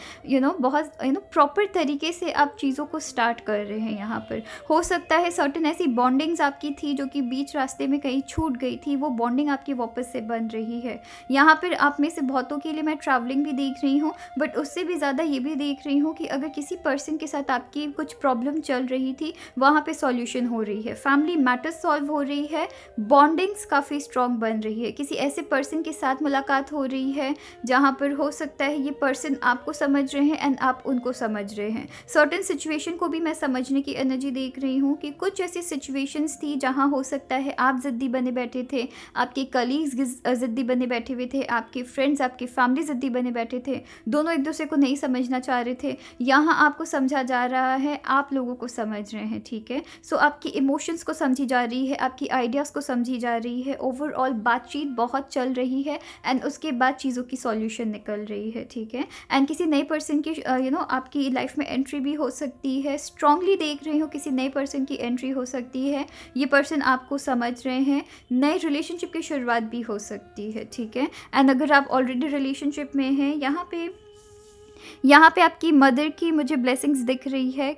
बहुत प्रॉपर तरीके से आप चीज़ों को स्टार्ट कर रहे हैं। यहाँ पर हो सकता है सर्टेन ऐसी बॉन्डिंग्स आपकी थी जो कि बीच रास्ते में कहीं छूट गई थी, वो बॉन्डिंग आपकी वापस से बन रही है। यहाँ पर आप में से बहुतों के लिए मैं ट्रैवलिंग भी देख रही हूँ, बट उससे भी ज़्यादा ये भी देख रही हूँ कि अगर किसी पर्सन के साथ आपकी कुछ प्रॉब्लम चल रही थी, वहाँ पे सॉल्यूशन हो रही है, फैमिली मैटर्स सॉल्व हो रही है, बॉन्डिंग्स काफ़ी स्ट्रॉन्ग बन रही है। किसी ऐसे पर्सन के साथ मुलाकात हो रही है जहाँ पर हो सकता है ये पर्सन आपको समझ रहे हैं एंड आप उनको समझ रहे हैं। सर्टेन सिचुएशन को भी मैं समझने की एनर्जी देख रही हूँ कि कुछ ऐसी सिचुएशंस थी जहाँ हो सकता है आप ज़िद्दी बने बैठे थे, आपके कलीग्स ज़िद्दी बने बैठे हुए थे, आपके फ्रेंड्स, आपकी फैमिली ज़िद्दी बने बैठे थे, दोनों एक दूसरे को नहीं समझना चाह रहे थे। यहाँ आपको समझा जा रहा है, आप लोगों को समझ रहे हैं, ठीक है। सो आपकी इमोशंस को समझी जा रही है, आपकी आइडियाज़ को समझी जा रही है, ओवरऑल बातचीत बहुत चल रही है एंड उसके बाद चीज़ों की सॉल्यूशन निकल रही है, ठीक है। एंड किसी नए पर्सन की आपकी लाइफ में एंट्री भी हो सकती है, स्ट्रांगली देख रही हूँ किसी नए पर्सन की एंट्री हो सकती है, ये पर्सन आपको समझ रहे हैं, नए रिलेशनशिप की शुरुआत भी हो सकती है, ठीक है। एंड अगर आप ऑलरेडी रिलेशनशिप में हैं, यहाँ पे आपकी मदर की मुझे ब्लेसिंग्स दिख रही है।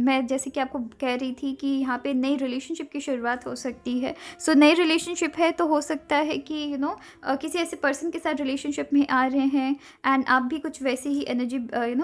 मैं जैसे कि आपको कह रही थी कि यहाँ पे नई रिलेशनशिप की शुरुआत हो सकती है। सो नई रिलेशनशिप है तो हो सकता है कि किसी ऐसे पर्सन के साथ रिलेशनशिप में आ रहे हैं एंड आप भी कुछ वैसे ही एनर्जी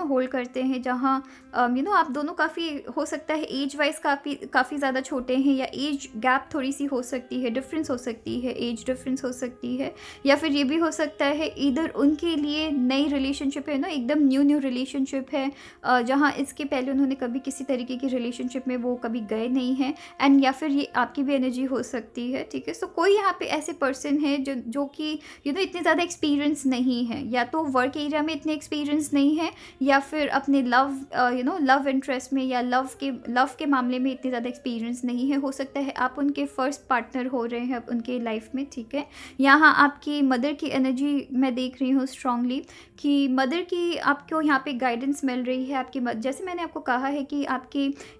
होल्ड करते हैं, जहाँ आप दोनों काफ़ी हो सकता है एज वाइज काफ़ी ज़्यादा छोटे हैं, या एज गैप थोड़ी सी हो सकती है, डिफरेंस हो सकती है, एज डिफरेंस हो सकती है, या फिर ये भी हो सकता है इधर उनके लिए नई रिलेशनशिप है एकदम न्यू रिलेशनशिप है, जहाँ इसके पहले उन्होंने कभी किसी तरीके की रिलेशनशिप में वो कभी गए नहीं हैं, एंड या फिर ये आपकी भी एनर्जी हो सकती है, ठीक है। सो कोई यहाँ पे ऐसे पर्सन है जो कि इतने ज़्यादा एक्सपीरियंस नहीं है, या तो वर्क एरिया में इतने एक्सपीरियंस नहीं है, या फिर अपने लव इंटरेस्ट में या लव के मामले में इतने ज़्यादा एक्सपीरियंस नहीं है। हो सकता है आप उनके फर्स्ट पार्टनर हो रहे हैं उनके लाइफ में, ठीक है। यहाँ आपकी मदर की एनर्जी मैं देख रही हूँ स्ट्रांगली, कि मदर की आपको यहाँ पे गाइडेंस मिल रही है, आपकी जैसे मैंने आपको कहा है कि आपके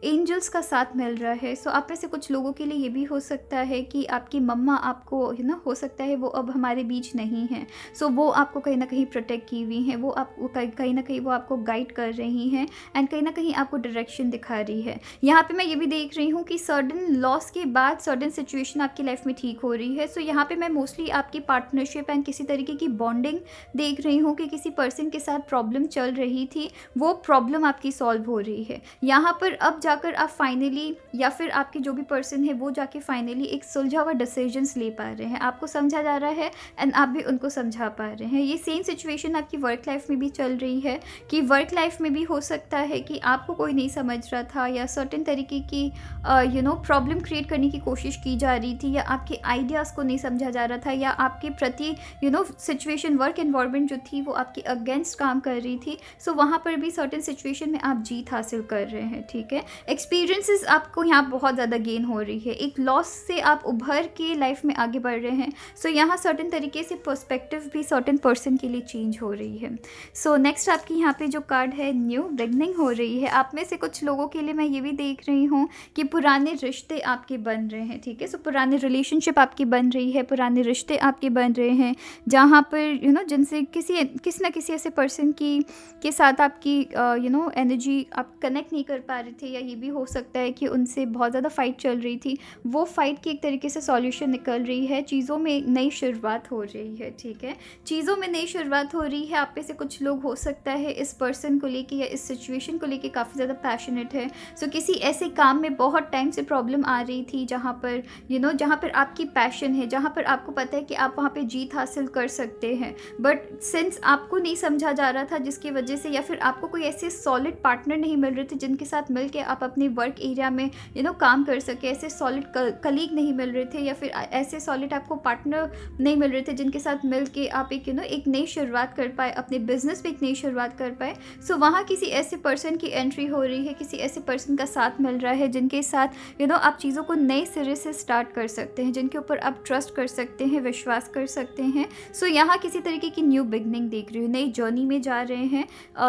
एंजल्स का साथ मिल रहा है। सो आप में से कुछ लोगों के लिए ये भी हो सकता है कि आपकी मम्मा आपको हो सकता है वो अब हमारे बीच नहीं है, सो वो आपको कहीं ना कहीं प्रोटेक्ट की हुई हैं, वो आपको कहीं ना कहीं वो आपको गाइड कर रही हैं एंड कहीं ना कहीं आपको डायरेक्शन दिखा रही है। यहाँ पे मैं ये भी देख रही हूँ कि सर्टेन लॉस के बाद सर्टेन सिचुएशन आपकी लाइफ में ठीक हो रही है। सो यहाँ पे मैं मोस्टली आपकी पार्टनरशिप एंड किसी तरीके की बॉन्डिंग देख रही हूँ कि किसी पर्सन के साथ प्रॉब्लम चल रही थी, वो प्रॉब्लम आपकी सॉल्व हो रही है। यहाँ पर अब जाकर आप फाइनली या फिर आपके जो भी पर्सन है वो जाके फाइनली एक सुलझा हुआ डिसीजंस ले पा रहे हैं, आपको समझा जा रहा है एंड आप भी उनको समझा पा रहे हैं। ये सेम सिचुएशन आपकी वर्क लाइफ में भी चल रही है कि वर्क लाइफ में भी हो सकता है कि आपको कोई नहीं समझ रहा था या सर्टेन तरीके की प्रॉब्लम क्रिएट करने की कोशिश की जा रही थी, या आपके आइडियाज़ को नहीं समझा जा रहा था, या आपके प्रति सिचुएशन वर्क एनवायरनमेंट जो थी वो आपके अगेंस्ट काम कर रही थी। सो वहाँ पर भी सर्टेन सिचुएशन में आप जीत हासिल कर रहे हैं, ठीक है। एक्सपीरियंसेस आपको यहाँ बहुत ज़्यादा गेन हो रही है, एक लॉस से आप उभर के लाइफ में आगे बढ़ रहे हैं। सो यहाँ सर्टेन तरीके से पर्सपेक्टिव भी सर्टेन पर्सन के लिए चेंज हो रही है। सो नेक्स्ट आपकी यहाँ पे जो कार्ड है न्यू बिगनिंग हो रही है। आप में से कुछ लोगों के लिए मैं ये भी देख रही हूँ कि पुराने रिश्ते आपके बन रहे हैं, ठीक है। सो पुराने रिलेशनशिप आपकी बन रही है, पुराने रिश्ते आपके बन रहे हैं, जहाँ पर जिनसे किसी ना किसी ऐसे पर्सन के साथ आपकी एनर्जी आप कनेक्ट नहीं कर पा रहे थे, या ये भी हो सकता है कि उनसे बहुत ज़्यादा फाइट चल रही थी। वो फाइट की एक तरीके से सॉल्यूशन निकल रही है, चीज़ों में नई शुरुआत हो रही है, ठीक है। चीज़ों में नई शुरुआत हो रही है। आप में से कुछ लोग हो सकता है इस पर्सन को लेके या इस सिचुएशन को लेके काफ़ी ज़्यादा पैशनेट है। सो किसी ऐसे काम में बहुत टाइम से प्रॉब्लम आ रही थी जहाँ पर जहाँ पर आपकी पैशन है, जहाँ पर आपको पता है कि आप वहाँ पे जीत हासिल कर सकते हैं, बट सिंस आपको नहीं समझा जा रहा था, जिसकी वजह से या फिर आपको कोई ऐसे सॉलिड पार्टनर नहीं मिल रहे थे जिनके साथ मिल के आप अपने वर्क एरिया में काम कर सके, ऐसे सॉलिड कलीग नहीं मिल रहे थे, या फिर ऐसे सॉलिड आपको पार्टनर नहीं मिल रहे थे जिनके साथ मिल के आप एक एक नई शुरुआत कर पाए, अपने बिजनेस पे एक नई शुरुआत कर पाए। सो वहाँ किसी ऐसे पर्सन की एंट्री हो रही है, किसी ऐसे पर्सन का साथ मिल रहा है जिनके साथ आप चीज़ों को नए सिरे से स्टार्ट कर सकते हैं, जिनके ऊपर आप ट्रस्ट कर सकते हैं, विश्वास कर सकते हैं। सो यहाँ किसी तरीके की न्यू बिगनिंग देख रही हूँ, नई जर्नी में जा रहे हैं।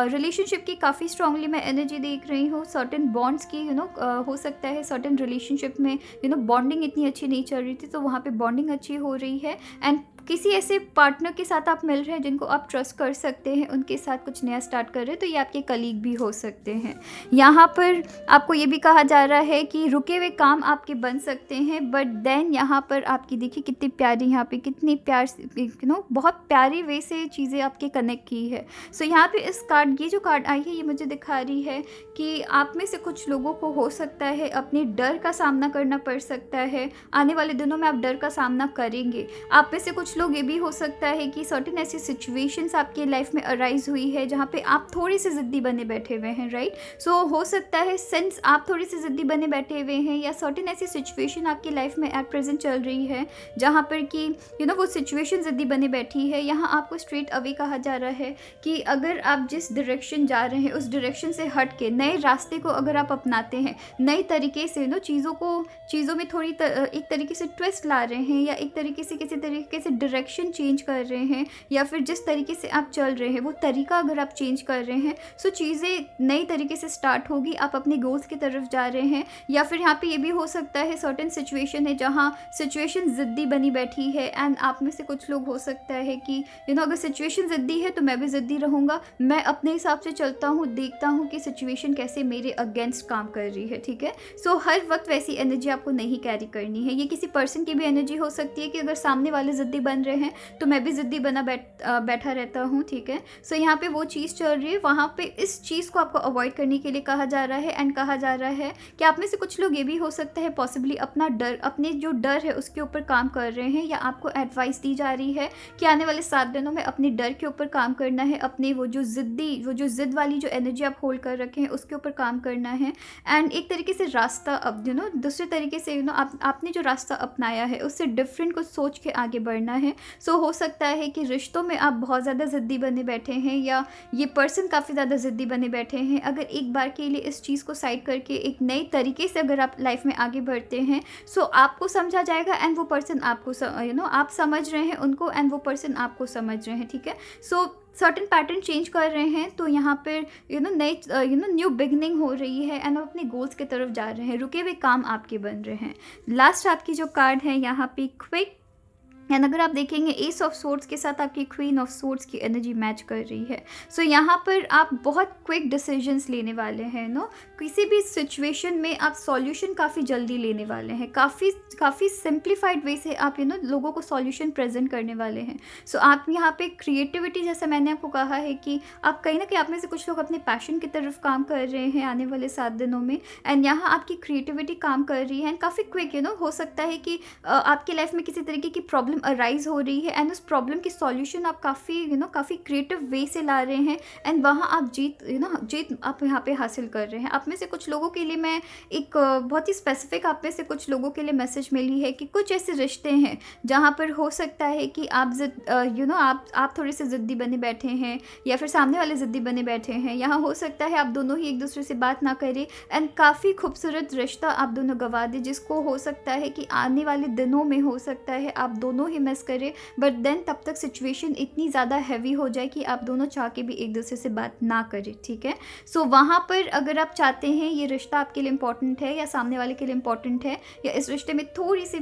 रिलेशनशिप की काफ़ी स्ट्रांगली मैं एनर्जी देख रही हूँ। सर्टेन बॉन्ड्स की हो सकता है सर्टेन रिलेशनशिप में बॉन्डिंग इतनी अच्छी नहीं चल रही थी, तो वहाँ पे बॉन्डिंग अच्छी हो रही है। एंड किसी ऐसे पार्टनर के साथ आप मिल रहे हैं जिनको आप ट्रस्ट कर सकते हैं, उनके साथ कुछ नया स्टार्ट कर रहे हैं, तो ये आपके कलीग भी हो सकते हैं। यहाँ पर आपको ये भी कहा जा रहा है कि रुके हुए काम आपके बन सकते हैं, बट देन यहाँ पर आपकी देखिए कितनी प्यारी, यहाँ पे कितनी प्यार बहुत प्यारी वे से चीज़ें आपके कनेक्ट की है। सो यहाँ पे इस कार्ड, ये जो कार्ड आई है ये मुझे दिखा रही है कि आप में से कुछ लोगों को हो सकता है अपने डर का सामना करना पड़ सकता है। आने वाले दिनों में आप डर का सामना करेंगे। आप में से कुछ लोग ये भी हो सकता है कि सर्टेन ऐसी सिचुएशंस आपकी लाइफ में अराइज हुई है जहाँ पे आप थोड़ी सी ज़िद्दी बने बैठे हुए हैं, राइट। सो हो सकता है सिंस आप थोड़ी सी ज़िद्दी बने बैठे हुए हैं, या सर्टेन ऐसी सिचुएशन आपकी लाइफ में एट प्रेजेंट चल रही है जहाँ पर कि वो सिचुएशन ज़िद्दी बने बैठी है, यहाँ आपको स्ट्रेट अवे कहा जा रहा है कि अगर आप जिस डायरेक्शन जा रहे हैं उस डायरेक्शन से हट के नए रास्ते को अगर आप अपनाते हैं, नए तरीके से चीज़ों में थोड़ी एक तरीके से ट्विस्ट ला रहे हैं, या एक तरीके से किसी तरीके से डायरेक्शन चेंज कर रहे हैं, या फिर जिस तरीके से आप चल रहे हैं वो तरीका अगर आप चेंज कर रहे हैं, सो चीज़ें नई तरीके से स्टार्ट होगी, आप अपने गोल्स की तरफ जा रहे हैं। या फिर यहाँ पे ये भी हो सकता है सर्टेन सिचुएशन है जहाँ सिचुएशन ज़िद्दी बनी बैठी है, एंड आप में से कुछ लोग हो सकता है कि अगर सिचुएशन ज़िद्दी है तो मैं भी ज़िद्दी रहूँगा, मैं अपने हिसाब से चलता हूँ, देखता हूँ कि सिचुएशन कैसे मेरे अगेंस्ट काम कर रही है, ठीक है। सो हर वक्त वैसी एनर्जी आपको नहीं कैरी करनी है। ये किसी पर्सन की भी एनर्जी हो सकती है कि अगर सामने वाले ज़िद्दी बन रहे हैं तो मैं भी ज़िद्दी बना बैठा रहता हूँ, ठीक है। सो यहाँ पे वो चीज़ चल रही है, वहाँ पे इस चीज़ को आपको अवॉइड करने के लिए कहा जा रहा है। एंड कहा जा रहा है कि आप में से कुछ लोग ये भी हो सकता है पॉसिबली अपने जो डर है उसके ऊपर काम कर रहे हैं, या आपको एडवाइस दी जा रही है कि आने वाले 7 दिनों में अपने डर के ऊपर काम करना है, अपने वो जो ज़िद वाली जो एनर्जी आप होल्ड कर रखे हैं उसके ऊपर काम करना है। एंड एक तरीके से रास्ता अब दूसरे तरीके से आपने जो रास्ता अपनाया है उससे डिफरेंट कुछ सोच के आगे बढ़ना है। सो हो सकता है कि रिश्तों में आप बहुत ज़्यादा ज़िद्दी बने बैठे हैं, या ये पर्सन काफ़ी ज़्यादा ज़िद्दी बने बैठे हैं। अगर एक बार के लिए इस चीज़ को साइड करके एक नए तरीके से अगर आप लाइफ में आगे बढ़ते हैं, सो आपको समझा जाएगा, एंड वो पर्सन आपको आप समझ रहे हैं उनको, एंड वो पर्सन आपको समझ रहे हैं, ठीक है। सो सर्टेन पैटर्न चेंज कर रहे हैं, तो यहाँ पर नई न्यू बिगनिंग हो रही है, एंड आप अपने गोल्स की तरफ जा रहे हैं, रुके हुए काम आपके बन रहे हैं। लास्ट आपकी जो कार्ड है यहाँ पे क्विक एंड अगर आप देखेंगे एस ऑफ सोर्ड्स के साथ आपकी क्वीन ऑफ सोर्ड्स की एनर्जी मैच कर रही है। सो यहाँ पर आप बहुत क्विक डिसीजंस लेने वाले हैं नो, किसी भी सिचुएशन में आप सॉल्यूशन काफ़ी जल्दी लेने वाले हैं, काफ़ी सिंप्लीफाइड वे से आप लोगों को सॉल्यूशन प्रेजेंट करने वाले हैं। सो आप यहाँ पे क्रिएटिविटी, जैसा मैंने आपको कहा है कि आप कहीं ना कहीं आप में से कुछ लोग अपने पैशन की तरफ काम कर रहे हैं आने वाले 7 दिनों में, एंड यहाँ आपकी क्रिएटिविटी काम कर रही है एंड काफ़ी क्विक हो सकता है कि आपकी लाइफ में किसी तरीके की प्रॉब्लम अराइज हो रही है एंड उस प्रॉब्लम की सॉल्यूशन आप काफ़ी क्रिएटिव वे से ला रहे हैं एंड वहाँ आप जीत आप यहाँ पे हासिल कर रहे हैं। आप में से कुछ लोगों के लिए मैं एक बहुत ही स्पेसिफिक, आप में से कुछ लोगों के लिए मैसेज मिली है कि कुछ ऐसे रिश्ते हैं जहाँ पर हो सकता है कि आप थोड़े से ज़िद्दी बने बैठे हैं या फिर सामने वाले ज़िद्दी बने बैठे हैं। यहाँ हो सकता है आप दोनों ही एक दूसरे से बात ना करें एंड काफ़ी खूबसूरत रिश्ता आप दोनों गवा दें, जिसको हो सकता है कि आने वाले दिनों में हो सकता है आप दोनों ही मिस करें, बट देन तब तक सिचुएशन इतनी ज़्यादा हैवी हो जाए कि आप दोनों चाह के भी एक दूसरे से बात ना करें। ठीक है, सो वहाँ पर अगर आप चाहते हैं ये रिश्ता आपके लिए इंपॉर्टेंट है या सामने वाले के लिए इंपॉर्टेंट है, या इस रिश्ते में थोड़ी सी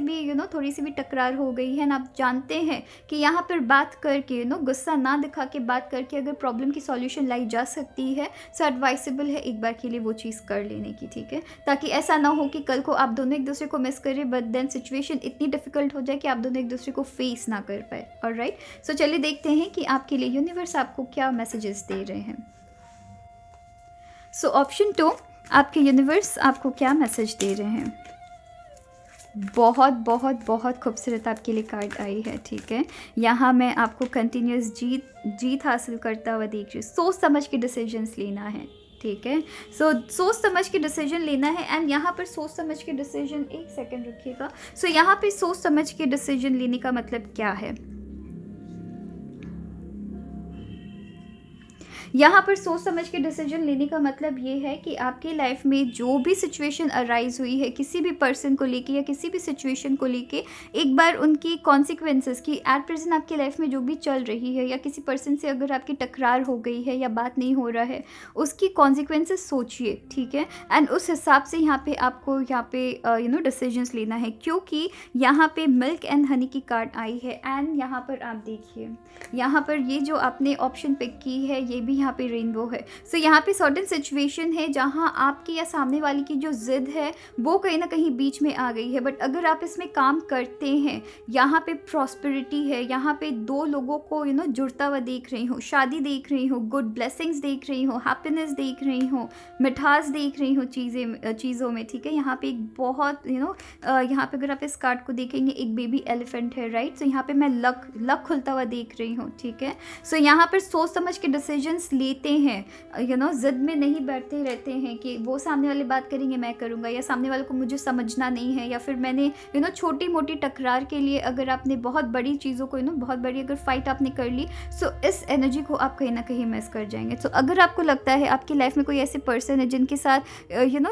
भी टकरार हो गई है ना, आप जानते हैं कि यहाँ पर बात करके गुस्सा ना दिखा के बात करके अगर प्रॉब्लम की सॉल्यूशन लाई जा सकती है, सो एडवाइसेबल है एक बार के लिए वो चीज़ कर लेने की। ठीक है, ताकि ऐसा ना हो कि कल को आप दोनों एक दूसरे को मिस करें बट देन सिचुएशन इतनी डिफिकल्ट हो जाए कि आप दोनों एक दूसरे को फेस ना कर पाए। ऑलराइट, सो चलिए देखते हैं कि आपके लिए यूनिवर्स आपको क्या मैसेजेस दे रहे हैं। सो ऑप्शन 2, आपके यूनिवर्स आपको क्या मैसेज दे रहे हैं। बहुत बहुत बहुत खूबसूरत आपके लिए कार्ड आई है। ठीक है, यहाँ मैं आपको कंटिन्यूस जीत हासिल करता हुआ देख रही हूँ। सोच समझ के डिसीजंस लेना है। ठीक है, सो सोच समझ के डिसीजन लेना है एंड यहाँ पर सोच समझ के डिसीजन, एक सेकंड रखिएगा। सो यहाँ पे सोच समझ के डिसीजन लेने का मतलब क्या है। यहाँ पर सोच समझ के डिसीजन लेने का मतलब ये है कि आपकी लाइफ में जो भी सिचुएशन अराइज हुई है किसी भी पर्सन को लेके या किसी भी सिचुएशन को लेके, एक बार उनकी कॉन्सिक्वेंसेस की एट प्रेजेंट आपकी लाइफ में जो भी चल रही है या किसी पर्सन से अगर आपकी टकरार हो गई है या बात नहीं हो रहा है, उसकी कॉन्सिक्वेंसेस सोचिए। ठीक है, एंड उस हिसाब से यहाँ पे आपको डिसीजंस लेना है, क्योंकि यहाँ पे मिल्क एंड हनी की कार्ड आई है एंड यहाँ पर आप देखिए, यहाँ पर ये जो आपने ऑप्शन पिक की है ये भी यहाँ पे रेनबो है। सो यहाँ पे सर्टेन सिचुएशन है जहाँ आपकी या सामने वाले की जो जिद है वो कहीं ना कहीं बीच में आ गई है, बट अगर आप इसमें काम करते हैं, यहाँ पे प्रॉस्पेरिटी है, यहाँ पे दो लोगों को जुड़ता हुआ देख रही हूँ, शादी देख रही हूँ, गुड ब्लेसिंग्स देख रही हूँ, हैप्पीनेस देख रही हूँ, मिठास देख रही हूँ चीज़ों में। ठीक है, यहाँ पे एक बहुत यहाँ पे अगर आप इस कार्ड को देखेंगे एक बेबी एलिफेंट है, राइट। सो यहाँ पे मैं लक खुलता हुआ देख रही हूँ। ठीक है, सो यहाँ पर सोच समझ के डिसीजंस लेते हैं, जिद में नहीं बैठते रहते हैं कि वो सामने वाले बात करेंगे मैं करूँगा, या सामने वाले को मुझे समझना नहीं है, या फिर मैंने छोटी मोटी टकरार के लिए अगर आपने बहुत बड़ी चीज़ों को बहुत बड़ी अगर फाइट आपने कर ली, सो इस एनर्जी को आप कहीं ना कहीं मिस कर जाएंगे। तो अगर आपको लगता है आपकी लाइफ में कोई ऐसे पर्सन है जिनके साथ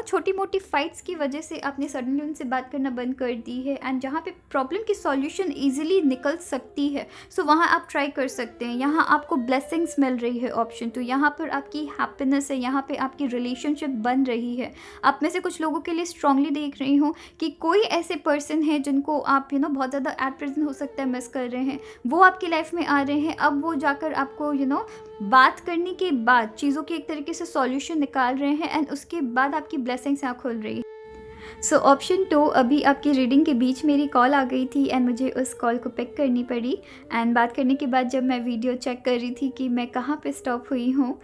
छोटी मोटी फाइट्स की वजह से आपने सडनली उनसे बात करना बंद कर दी है एंड जहाँ पे प्रॉब्लम की सॉल्यूशन ईजिली निकल सकती है, सो वहाँ आप ट्राई कर सकते हैं। यहाँ आपको ब्लेसिंग्स मिल रही है ऑप्शन 2, यहाँ पर आपकी हैप्पीनेस है, यहाँ पे आपकी रिलेशनशिप बन रही है। आप में से कुछ लोगों के लिए स्ट्रांगली देख रही हूँ कि कोई ऐसे पर्सन है जिनको आप बहुत ज़्यादा एट प्रेजेंट हो सकता है मिस कर रहे हैं, वो आपकी लाइफ में आ रहे हैं। अब वो जाकर आपको बात करने के बाद चीज़ों की एक तरीके से सॉल्यूशन निकाल रहे हैं एंड उसके बाद आपकी ब्लेसिंग्स यहाँ खुल रही है। सो ऑप्शन 2, अभी आपकी रीडिंग के बीच मेरी कॉल आ गई थी एंड मुझे उस कॉल को पिक करनी पड़ी एंड बात करने के बाद जब मैं वीडियो चेक कर रही थी कि मैं कहाँ पे स्टॉप हुई हूँ,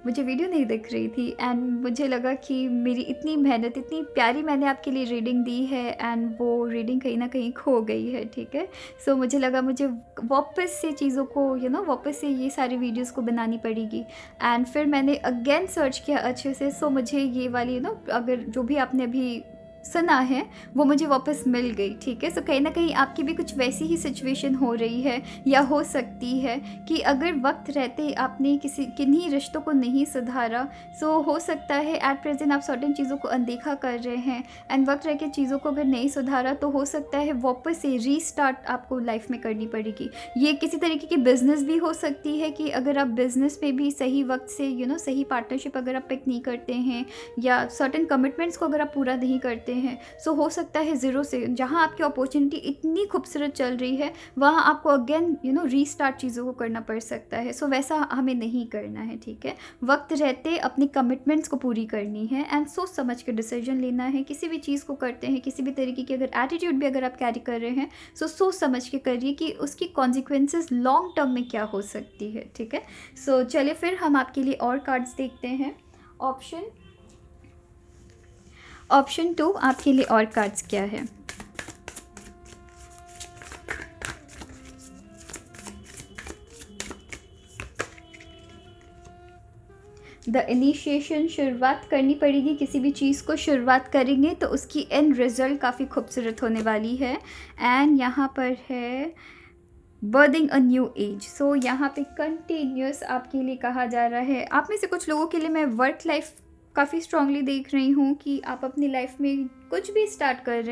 मुझे वीडियो नहीं दिख रही थी एंड मुझे लगा कि मेरी इतनी मेहनत, इतनी प्यारी मैंने आपके लिए रीडिंग दी है एंड वो रीडिंग कहीं ना कहीं खो गई है। ठीक है, सो मुझे लगा मुझे वापस से चीज़ों को वापस से ये सारी वीडियोस को बनानी पड़ेगी एंड फिर मैंने अगेन सर्च किया अच्छे से। सो मुझे ये वाली अगर जो भी आपने अभी सुना है वो मुझे वापस मिल गई। ठीक है, सो कहीं ना कहीं आपकी भी कुछ वैसी ही सिचुएशन हो रही है या हो सकती है कि अगर वक्त रहते आपने किन्हीं रिश्तों को नहीं सुधारा, सो हो सकता है एट प्रेजेंट आप सर्टेन चीज़ों को अनदेखा कर रहे हैं एंड वक्त रह के चीज़ों को अगर नहीं सुधारा तो हो सकता है वापस से रीस्टार्ट आपको लाइफ में करनी पड़ेगी। ये किसी तरीके की बिजनेस भी हो सकती है कि अगर आप बिजनेस में भी सही वक्त से सही पार्टनरशिप अगर आप पिक नहीं करते हैं या सर्टेन कमिटमेंट्स को अगर आप पूरा नहीं करते करते हैं। सो हो सकता है ज़ीरो से जहाँ आपकी अपॉर्चुनिटी इतनी खूबसूरत चल रही है, वहाँ आपको अगेन रीस्टार्ट चीज़ों को करना पड़ सकता है। सो वैसा हमें नहीं करना है, ठीक है। वक्त रहते अपनी कमिटमेंट्स को पूरी करनी है एंड सोच समझ के डिसीजन लेना है। किसी भी चीज़ को करते हैं, किसी भी तरीके की अगर एटीट्यूड भी अगर आप कैरी कर रहे हैं, सो सोच समझ के करिए कि उसकी कॉन्सिक्वेंसेस लॉन्ग टर्म में क्या हो सकती है, ठीक है। सो चलिए फिर हम आपके लिए और कार्ड्स देखते हैं। ऑप्शन 2 आपके लिए और कार्ड्स क्या है। द इनिशिएशन, शुरुआत करनी पड़ेगी। किसी भी चीज़ को शुरुआत करेंगे तो उसकी एंड रिजल्ट काफ़ी खूबसूरत होने वाली है। एंड यहाँ पर है बर्थिंग अ न्यू एज। सो यहाँ पे कंटिन्यूस आपके लिए कहा जा रहा है। आप में से कुछ लोगों के लिए मैं वर्क लाइफ काफ़ी स्ट्रांगली देख रही हूँ कि आप अपनी लाइफ में कुछ भी स्टार्ट कर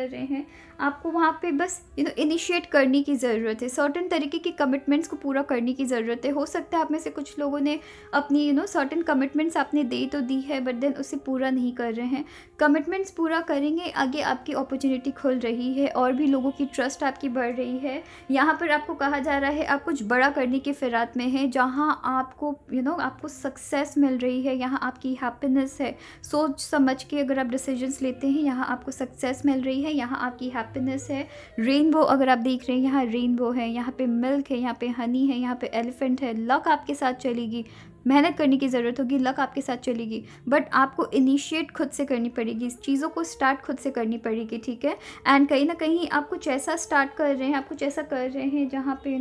रहे हैं, आपको वहाँ पे बस इनिशिएट करने की ज़रूरत है। सर्टेन तरीके की कमिटमेंट्स को पूरा करने की ज़रूरत है। हो सकता है आप में से कुछ लोगों ने अपनी सर्टेन कमिटमेंट्स आपने दे तो दी है, बट देन उसे पूरा नहीं कर रहे हैं। कमिटमेंट्स पूरा करेंगे, आगे आपकी अपॉर्चुनिटी खुल रही है और भी लोगों की ट्रस्ट आपकी बढ़ रही है। यहाँ पर आपको कहा जा रहा है आप कुछ बड़ा करने की फिरात में हैं, जहाँ आपको आपको सक्सेस मिल रही है, यहाँ आपकी हैप्पीनेस है। सोच समझ के अगर आप डिसीजंस लेते हैं, यहाँ आपको सक्सेस मिल रही है, यहाँ आपकी हैप्पीनेस है। रेनबो अगर आप देख रहे हैं, यहाँ रेनबो है, यहाँ पे मिल्क है, यहाँ पे हनी है, यहाँ पे एलिफेंट है। लक आपके साथ चलेगी, मेहनत करने की ज़रूरत होगी, लक आपके साथ चलेगी, बट आपको इनिशिएट खुद से करनी पड़ेगी। इस चीज़ों को स्टार्ट खुद से करनी पड़ेगी, ठीक है। एंड कहीं ना कहीं आप कुछ ऐसा स्टार्ट कर रहे हैं, आप कुछ ऐसा कर रहे हैं जहाँ पे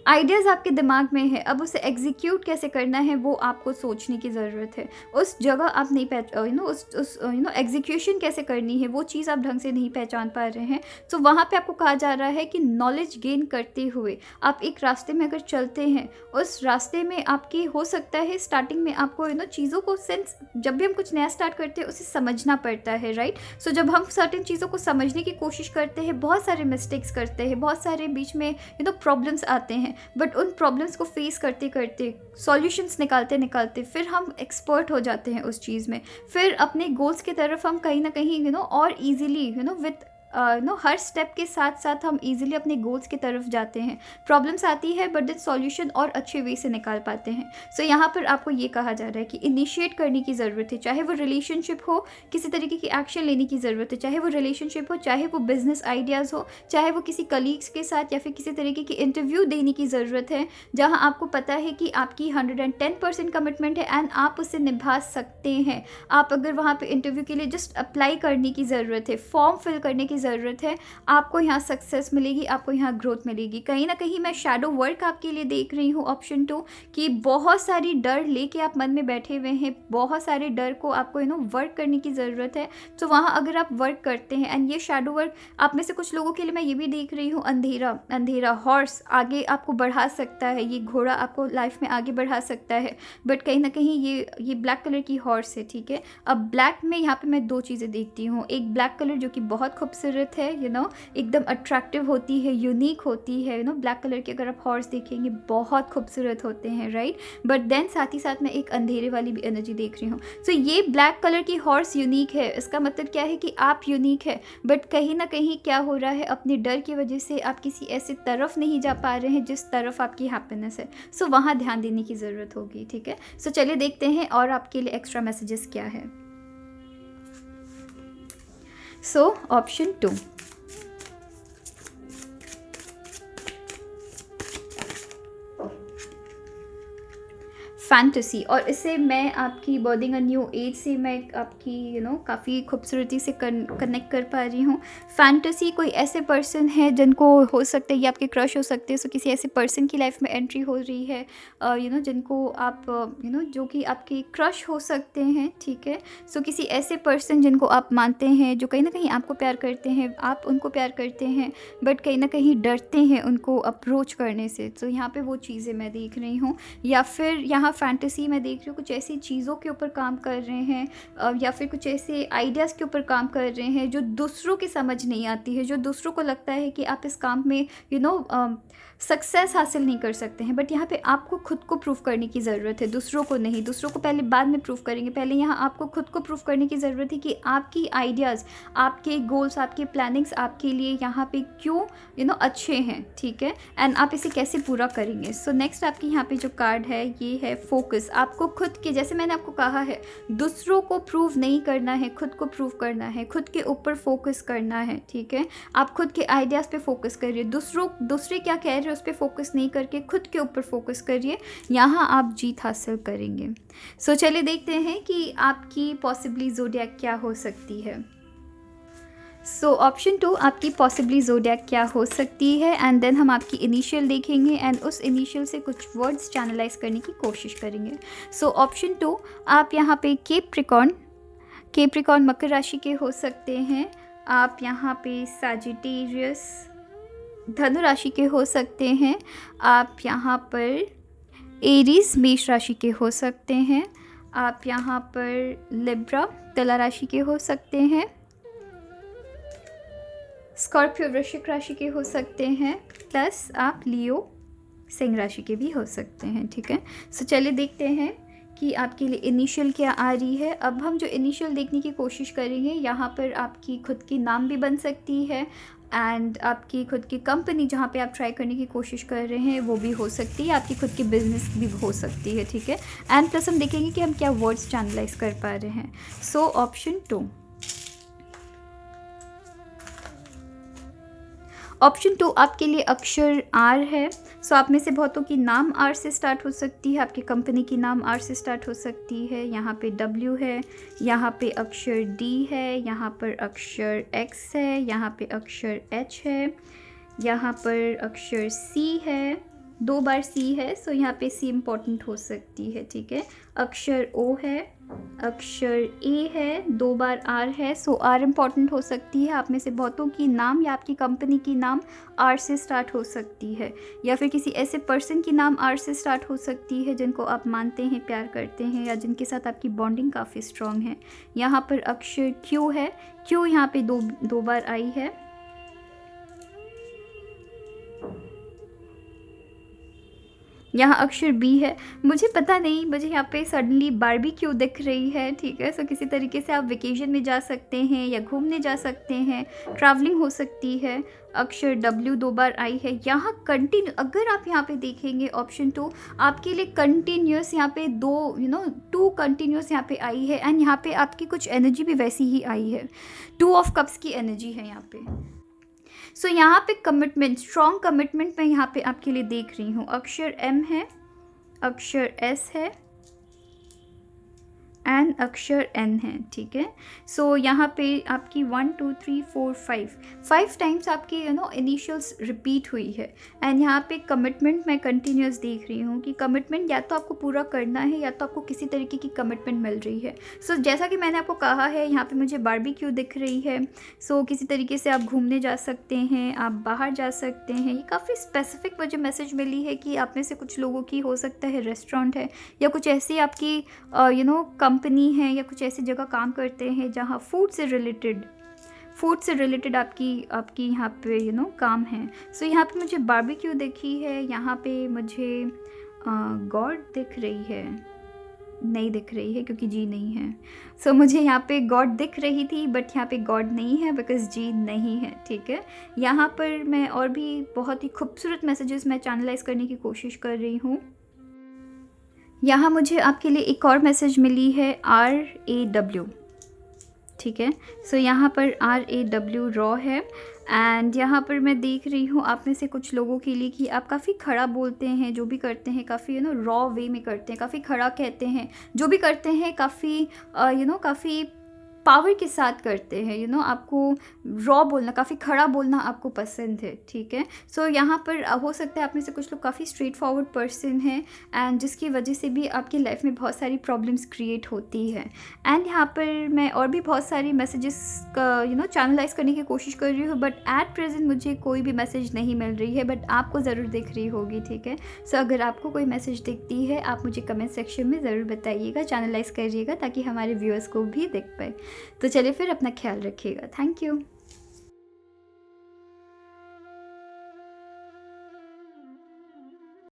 आइडियाज़ आपके दिमाग में है। अब उसे एग्जीक्यूट कैसे करना है वो आपको सोचने की ज़रूरत है। उस जगह आप नहीं उस एग्जीक्यूशन कैसे करनी है वो चीज़ आप ढंग से नहीं पहचान पा रहे हैं। तो वहाँ पे आपको कहा जा रहा है कि नॉलेज गेन करते हुए आप एक रास्ते में अगर चलते हैं, उस रास्ते में आपकी हो सकता है स्टार्टिंग में आपको चीज़ों को सेंस, जब भी हम कुछ नया स्टार्ट करते हैं उसे समझना पड़ता है, राइट। सो जब हम सर्टेन चीज़ों को समझने की कोशिश करते हैं, बहुत सारे मिस्टेक्स करते हैं, बहुत सारे बीच में प्रॉब्लम्स आते हैं, बट उन प्रॉब्लम्स को फेस करते करते, सॉल्यूशंस निकालते निकालते फिर हम एक्सपर्ट हो जाते हैं उस चीज़ में। फिर अपने गोल्स की तरफ हम कहीं ना कहीं और ईजिली विद हर स्टेप के साथ साथ हम इजीली अपने गोल्स की तरफ जाते हैं। प्रॉब्लम्स आती है बट देन सॉल्यूशन और अच्छे वे से निकाल पाते हैं। सो यहाँ पर आपको ये कहा जा रहा है कि इनिशिएट करने की ज़रूरत है, चाहे वो रिलेशनशिप हो, किसी तरीके की एक्शन लेने की ज़रूरत है, चाहे वो रिलेशनशिप हो, चाहे वो बिजनेस आइडियाज़ हो, चाहे वो किसी कलीग्स के साथ या फिर किसी तरीके की इंटरव्यू देने की ज़रूरत है, जहाँ आपको पता है कि आपकी 110% कमिटमेंट है एंड आप उसे निभा सकते हैं। आप अगर वहाँ पर इंटरव्यू के लिए जस्ट अप्लाई करने की ज़रूरत है, फॉर्म फिल करने की ज़रूरत है, आपको यहाँ सक्सेस मिलेगी, आपको यहाँ ग्रोथ मिलेगी। कहीं ना कहीं मैं शैडो वर्क आपके लिए देख रही हूँ ऑप्शन 2 कि बहुत सारी डर लेके आप मन में बैठे हुए हैं, बहुत सारे डर को आपको वर्क करने की ज़रूरत है। तो वहाँ अगर आप वर्क करते हैं एंड ये शैडो वर्क आप में से कुछ लोगों के लिए मैं ये भी देख रही हूँ, अंधेरा हॉर्स आगे आपको बढ़ा सकता है, ये घोड़ा आपको लाइफ में आगे बढ़ा सकता है, बट कहीं ना कहीं ये ब्लैक कलर की हॉर्स है, ठीक है। अब ब्लैक में यहाँ पे मैं दो चीज़ें देखती हूँ, एक ब्लैक कलर जो कि बहुत खूबसूरत है, एकदम अट्रैक्टिव होती है, यूनिक होती है, ब्लैक कलर के अगर आप हॉर्स देखेंगे बहुत खूबसूरत होते हैं, राइट। बट देन साथ ही साथ मैं एक अंधेरे वाली भी एनर्जी देख रही हूँ। सो ये ब्लैक कलर की हॉर्स यूनिक है, इसका मतलब क्या है कि आप यूनिक है, बट कहीं ना कहीं क्या हो रहा है, अपने डर की वजह से आप किसी ऐसे तरफ नहीं जा पा रहे हैं जिस तरफ आपकी हैप्पीनेस है। सो वहाँ ध्यान देने की ज़रूरत होगी, ठीक है। सो चलिए देखते हैं और आपके लिए एक्स्ट्रा मैसेजेस क्या है। सो ऑप्शन 2, फैंटेसी, और इससे मैं आपकी बर्थिंग अ न्यू एज से मैं आपकी काफ़ी खूबसूरती से कनेक्ट कर पा रही हूँ। फैंटेसी कोई ऐसे पर्सन है जिनको हो सकता है ये आपके क्रश हो सकते हैं। सो किसी ऐसे पर्सन की लाइफ में एंट्री हो रही है जिनको आप जो कि आपके क्रश हो सकते हैं, ठीक है। सो किसी ऐसे पर्सन जिनको आप मानते हैं, जो कहीं ना कहीं आपको प्यार करते हैं, आप उनको प्यार करते हैं, बट कहीं ना कहीं डरते हैं उनको अप्रोच करने से। तो यहाँ पे वो चीज़ें मैं देख रही हूँ। या फिर यहाँ फैंटेसी मैं देख रही हूँ, कुछ ऐसी चीज़ों के ऊपर काम कर रहे हैं, या फिर कुछ ऐसे आइडियाज़ के ऊपर काम कर रहे हैं जो दूसरों की समझ नहीं आती है, जो दूसरों को लगता है कि आप इस काम में सक्सेस हासिल नहीं कर सकते हैं। बट यहाँ पे आपको खुद को प्रूव करने की ज़रूरत है, दूसरों को नहीं। दूसरों को पहले बाद में प्रूव करेंगे, पहले यहाँ आपको खुद को प्रूव करने की ज़रूरत है कि आपकी आइडियाज़, आपके गोल्स, आपके प्लानिंग्स आपके लिए यहाँ पे क्यों अच्छे हैं, ठीक है, एंड आप इसे कैसे पूरा करेंगे। सो नेक्स्ट आपकी यहाँ पे जो कार्ड है ये है फोकस। आपको खुद के, जैसे मैंने आपको कहा है, दूसरों को प्रूव नहीं करना है, खुद को प्रूव करना है, खुद के ऊपर फोकस करना है, ठीक है। आप खुद के आइडियाज़ पे फोकस करिए, दूसरे क्या कह रहे हैं उस पर फोकस नहीं करके खुद के ऊपर फोकस करिए, यहाँ आप जीत हासिल करेंगे। सो चलिए देखते हैं कि आपकी पॉसिबली ज़ोडिएक क्या हो सकती है। सो ऑप्शन 2 आपकी पॉसिबली ज़ोडिएक क्या हो सकती है, एंड देन हम आपकी इनिशियल देखेंगे एंड उस इनिशियल से कुछ वर्ड्स चैनलाइज करने की कोशिश करेंगे। सो ऑप्शन 2 आप यहाँ पे कैप्रिकॉर्न मकर राशि के हो सकते हैं। आप यहाँ पे सैजिटेरियस धनु राशि के हो सकते हैं। आप यहाँ पर एरीज मेष राशि के हो सकते हैं। आप यहाँ पर लिब्रा तुला राशि के हो सकते हैं। स्कॉर्पियो वृश्चिक राशि के हो सकते हैं, प्लस आप लियो सिंह राशि के भी हो सकते हैं, ठीक है। सो चलिए देखते हैं कि आपके लिए इनिशियल क्या आ रही है। अब हम जो इनिशियल देखने की कोशिश करेंगे, यहाँ पर आपकी खुद की नाम भी बन सकती है एंड आपकी खुद की कंपनी जहाँ पे आप ट्राई करने की कोशिश कर रहे हैं वो भी हो सकती है, आपकी खुद की बिजनेस भी हो सकती है, ठीक है। एंड प्लस हम देखेंगे कि हम क्या वर्ड्स चैनलाइज कर पा रहे हैं। सो ऑप्शन 2 आपके लिए अक्षर आर है। सो आप में से बहुतों की नाम आर से स्टार्ट हो सकती है, आपकी कंपनी की नाम आर से स्टार्ट हो सकती है। यहाँ पे डब्ल्यू है, यहाँ पे अक्षर डी है, यहाँ पर अक्षर एक्स है, यहाँ पे अक्षर एच है, यहाँ पर अक्षर सी है, 2 बार सी है, सो यहाँ पे सी इम्पॉर्टेंट हो सकती है, ठीक है। अक्षर ओ है, अक्षर ए है, 2 बार आर है, सो आर इम्पॉर्टेंट हो सकती है। आप में से बहुतों की नाम या आपकी कंपनी की नाम आर से स्टार्ट हो सकती है, या फिर किसी ऐसे पर्सन की नाम आर से स्टार्ट हो सकती है जिनको आप मानते हैं, प्यार करते हैं, या जिनके साथ आपकी बॉन्डिंग काफ़ी स्ट्रॉन्ग है। यहाँ पर अक्षर क्यू है, क्यू यहाँ पे दो बार आई है। यहाँ अक्षर बी है। मुझे पता नहीं, मुझे यहाँ पे सडनली बारबेक्यू दिख रही है, ठीक है। सो किसी तरीके से आप वेकेशन में जा सकते हैं या घूमने जा सकते हैं, ट्रैवलिंग हो सकती है। अक्षर डब्ल्यू 2 बार आई है। यहाँ कंटिन्यू, अगर आप यहाँ पे देखेंगे ऑप्शन 2 आपके लिए कंटिन्यूस, यहाँ पे 2 कंटिन्यूस यहाँ पे आई है, एंड यहाँ पे आपकी कुछ एनर्जी भी वैसी ही आई है। 2 ऑफ कप्स की एनर्जी है यहाँ पे। सो यहाँ पे कमिटमेंट, स्ट्रॉन्ग कमिटमेंट मैं यहाँ पे आपके लिए देख रही हूँ। अक्षर एम है, अक्षर एस है एंड अक्षर एन है, ठीक है। सो यहाँ पे आपकी 1 2 3 4 5 टाइम्स आपकी इनिशियल्स रिपीट हुई है, एंड यहाँ पे कमिटमेंट मैं कंटिन्यूस देख रही हूँ कि कमिटमेंट या तो आपको पूरा करना है या तो आपको किसी तरीके की कमिटमेंट मिल रही है। सो जैसा कि मैंने आपको कहा है, यहाँ पे मुझे बारबेक्यू दिख रही है। सो किसी तरीके से आप घूमने जा सकते हैं, आप बाहर जा सकते हैं। ये काफ़ी स्पेसिफिक मुझे मैसेज मिली है कि आप में से कुछ लोगों की हो सकता है रेस्टोरेंट है या कुछ ऐसी आपकी कंपनी है या कुछ ऐसी जगह काम करते हैं जहाँ फूड से रिलेटेड आपकी यहाँ पे काम है। सो यहाँ पे मुझे बारबेक्यू देखी है, यहाँ पे मुझे गॉड दिख रही है, नहीं दिख रही है क्योंकि जी नहीं है। सो मुझे यहाँ पे गॉड दिख रही थी बट यहाँ पे गॉड नहीं है बिकॉज जी नहीं है, ठीक है। यहाँ पर मैं और भी बहुत ही खूबसूरत मैसेजेस मैं चैनलाइज करने की कोशिश कर रही हूँ। यहाँ मुझे आपके लिए एक और मैसेज मिली है RAW, ठीक है। सो यहाँ पर RAW रॉ है, एंड यहाँ पर मैं देख रही हूँ आप में से कुछ लोगों के लिए कि आप काफ़ी खड़ा बोलते हैं, जो भी करते हैं काफ़ी रॉ वे में करते हैं, काफ़ी खड़ा कहते हैं, जो भी करते हैं काफ़ी काफ़ी पावर के साथ करते हैं, आपको रॉ बोलना, काफ़ी खड़ा बोलना आपको पसंद है, ठीक है। सो यहाँ पर हो सकता है आप में से कुछ लोग काफ़ी स्ट्रेट फॉरवर्ड पर्सन हैं, एंड जिसकी वजह से भी आपकी लाइफ में बहुत सारी प्रॉब्लम्स क्रिएट होती है। एंड यहाँ पर मैं और भी बहुत सारी मैसेजेस का चैनलाइज करने की कोशिश कर रही हूँ, बट एट प्रेजेंट मुझे कोई भी मैसेज नहीं मिल रही है, बट आपको ज़रूर दिख रही होगी, ठीक है। सो अगर आपको कोई मैसेज दिखती है आप मुझे कमेंट सेक्शन में ज़रूर बताइएगा, चैनलाइज करिएगा ताकि हमारे व्यूअर्स को भी दिख पाए। तो चलिए फिर अपना ख्याल रखिएगा। Thank you.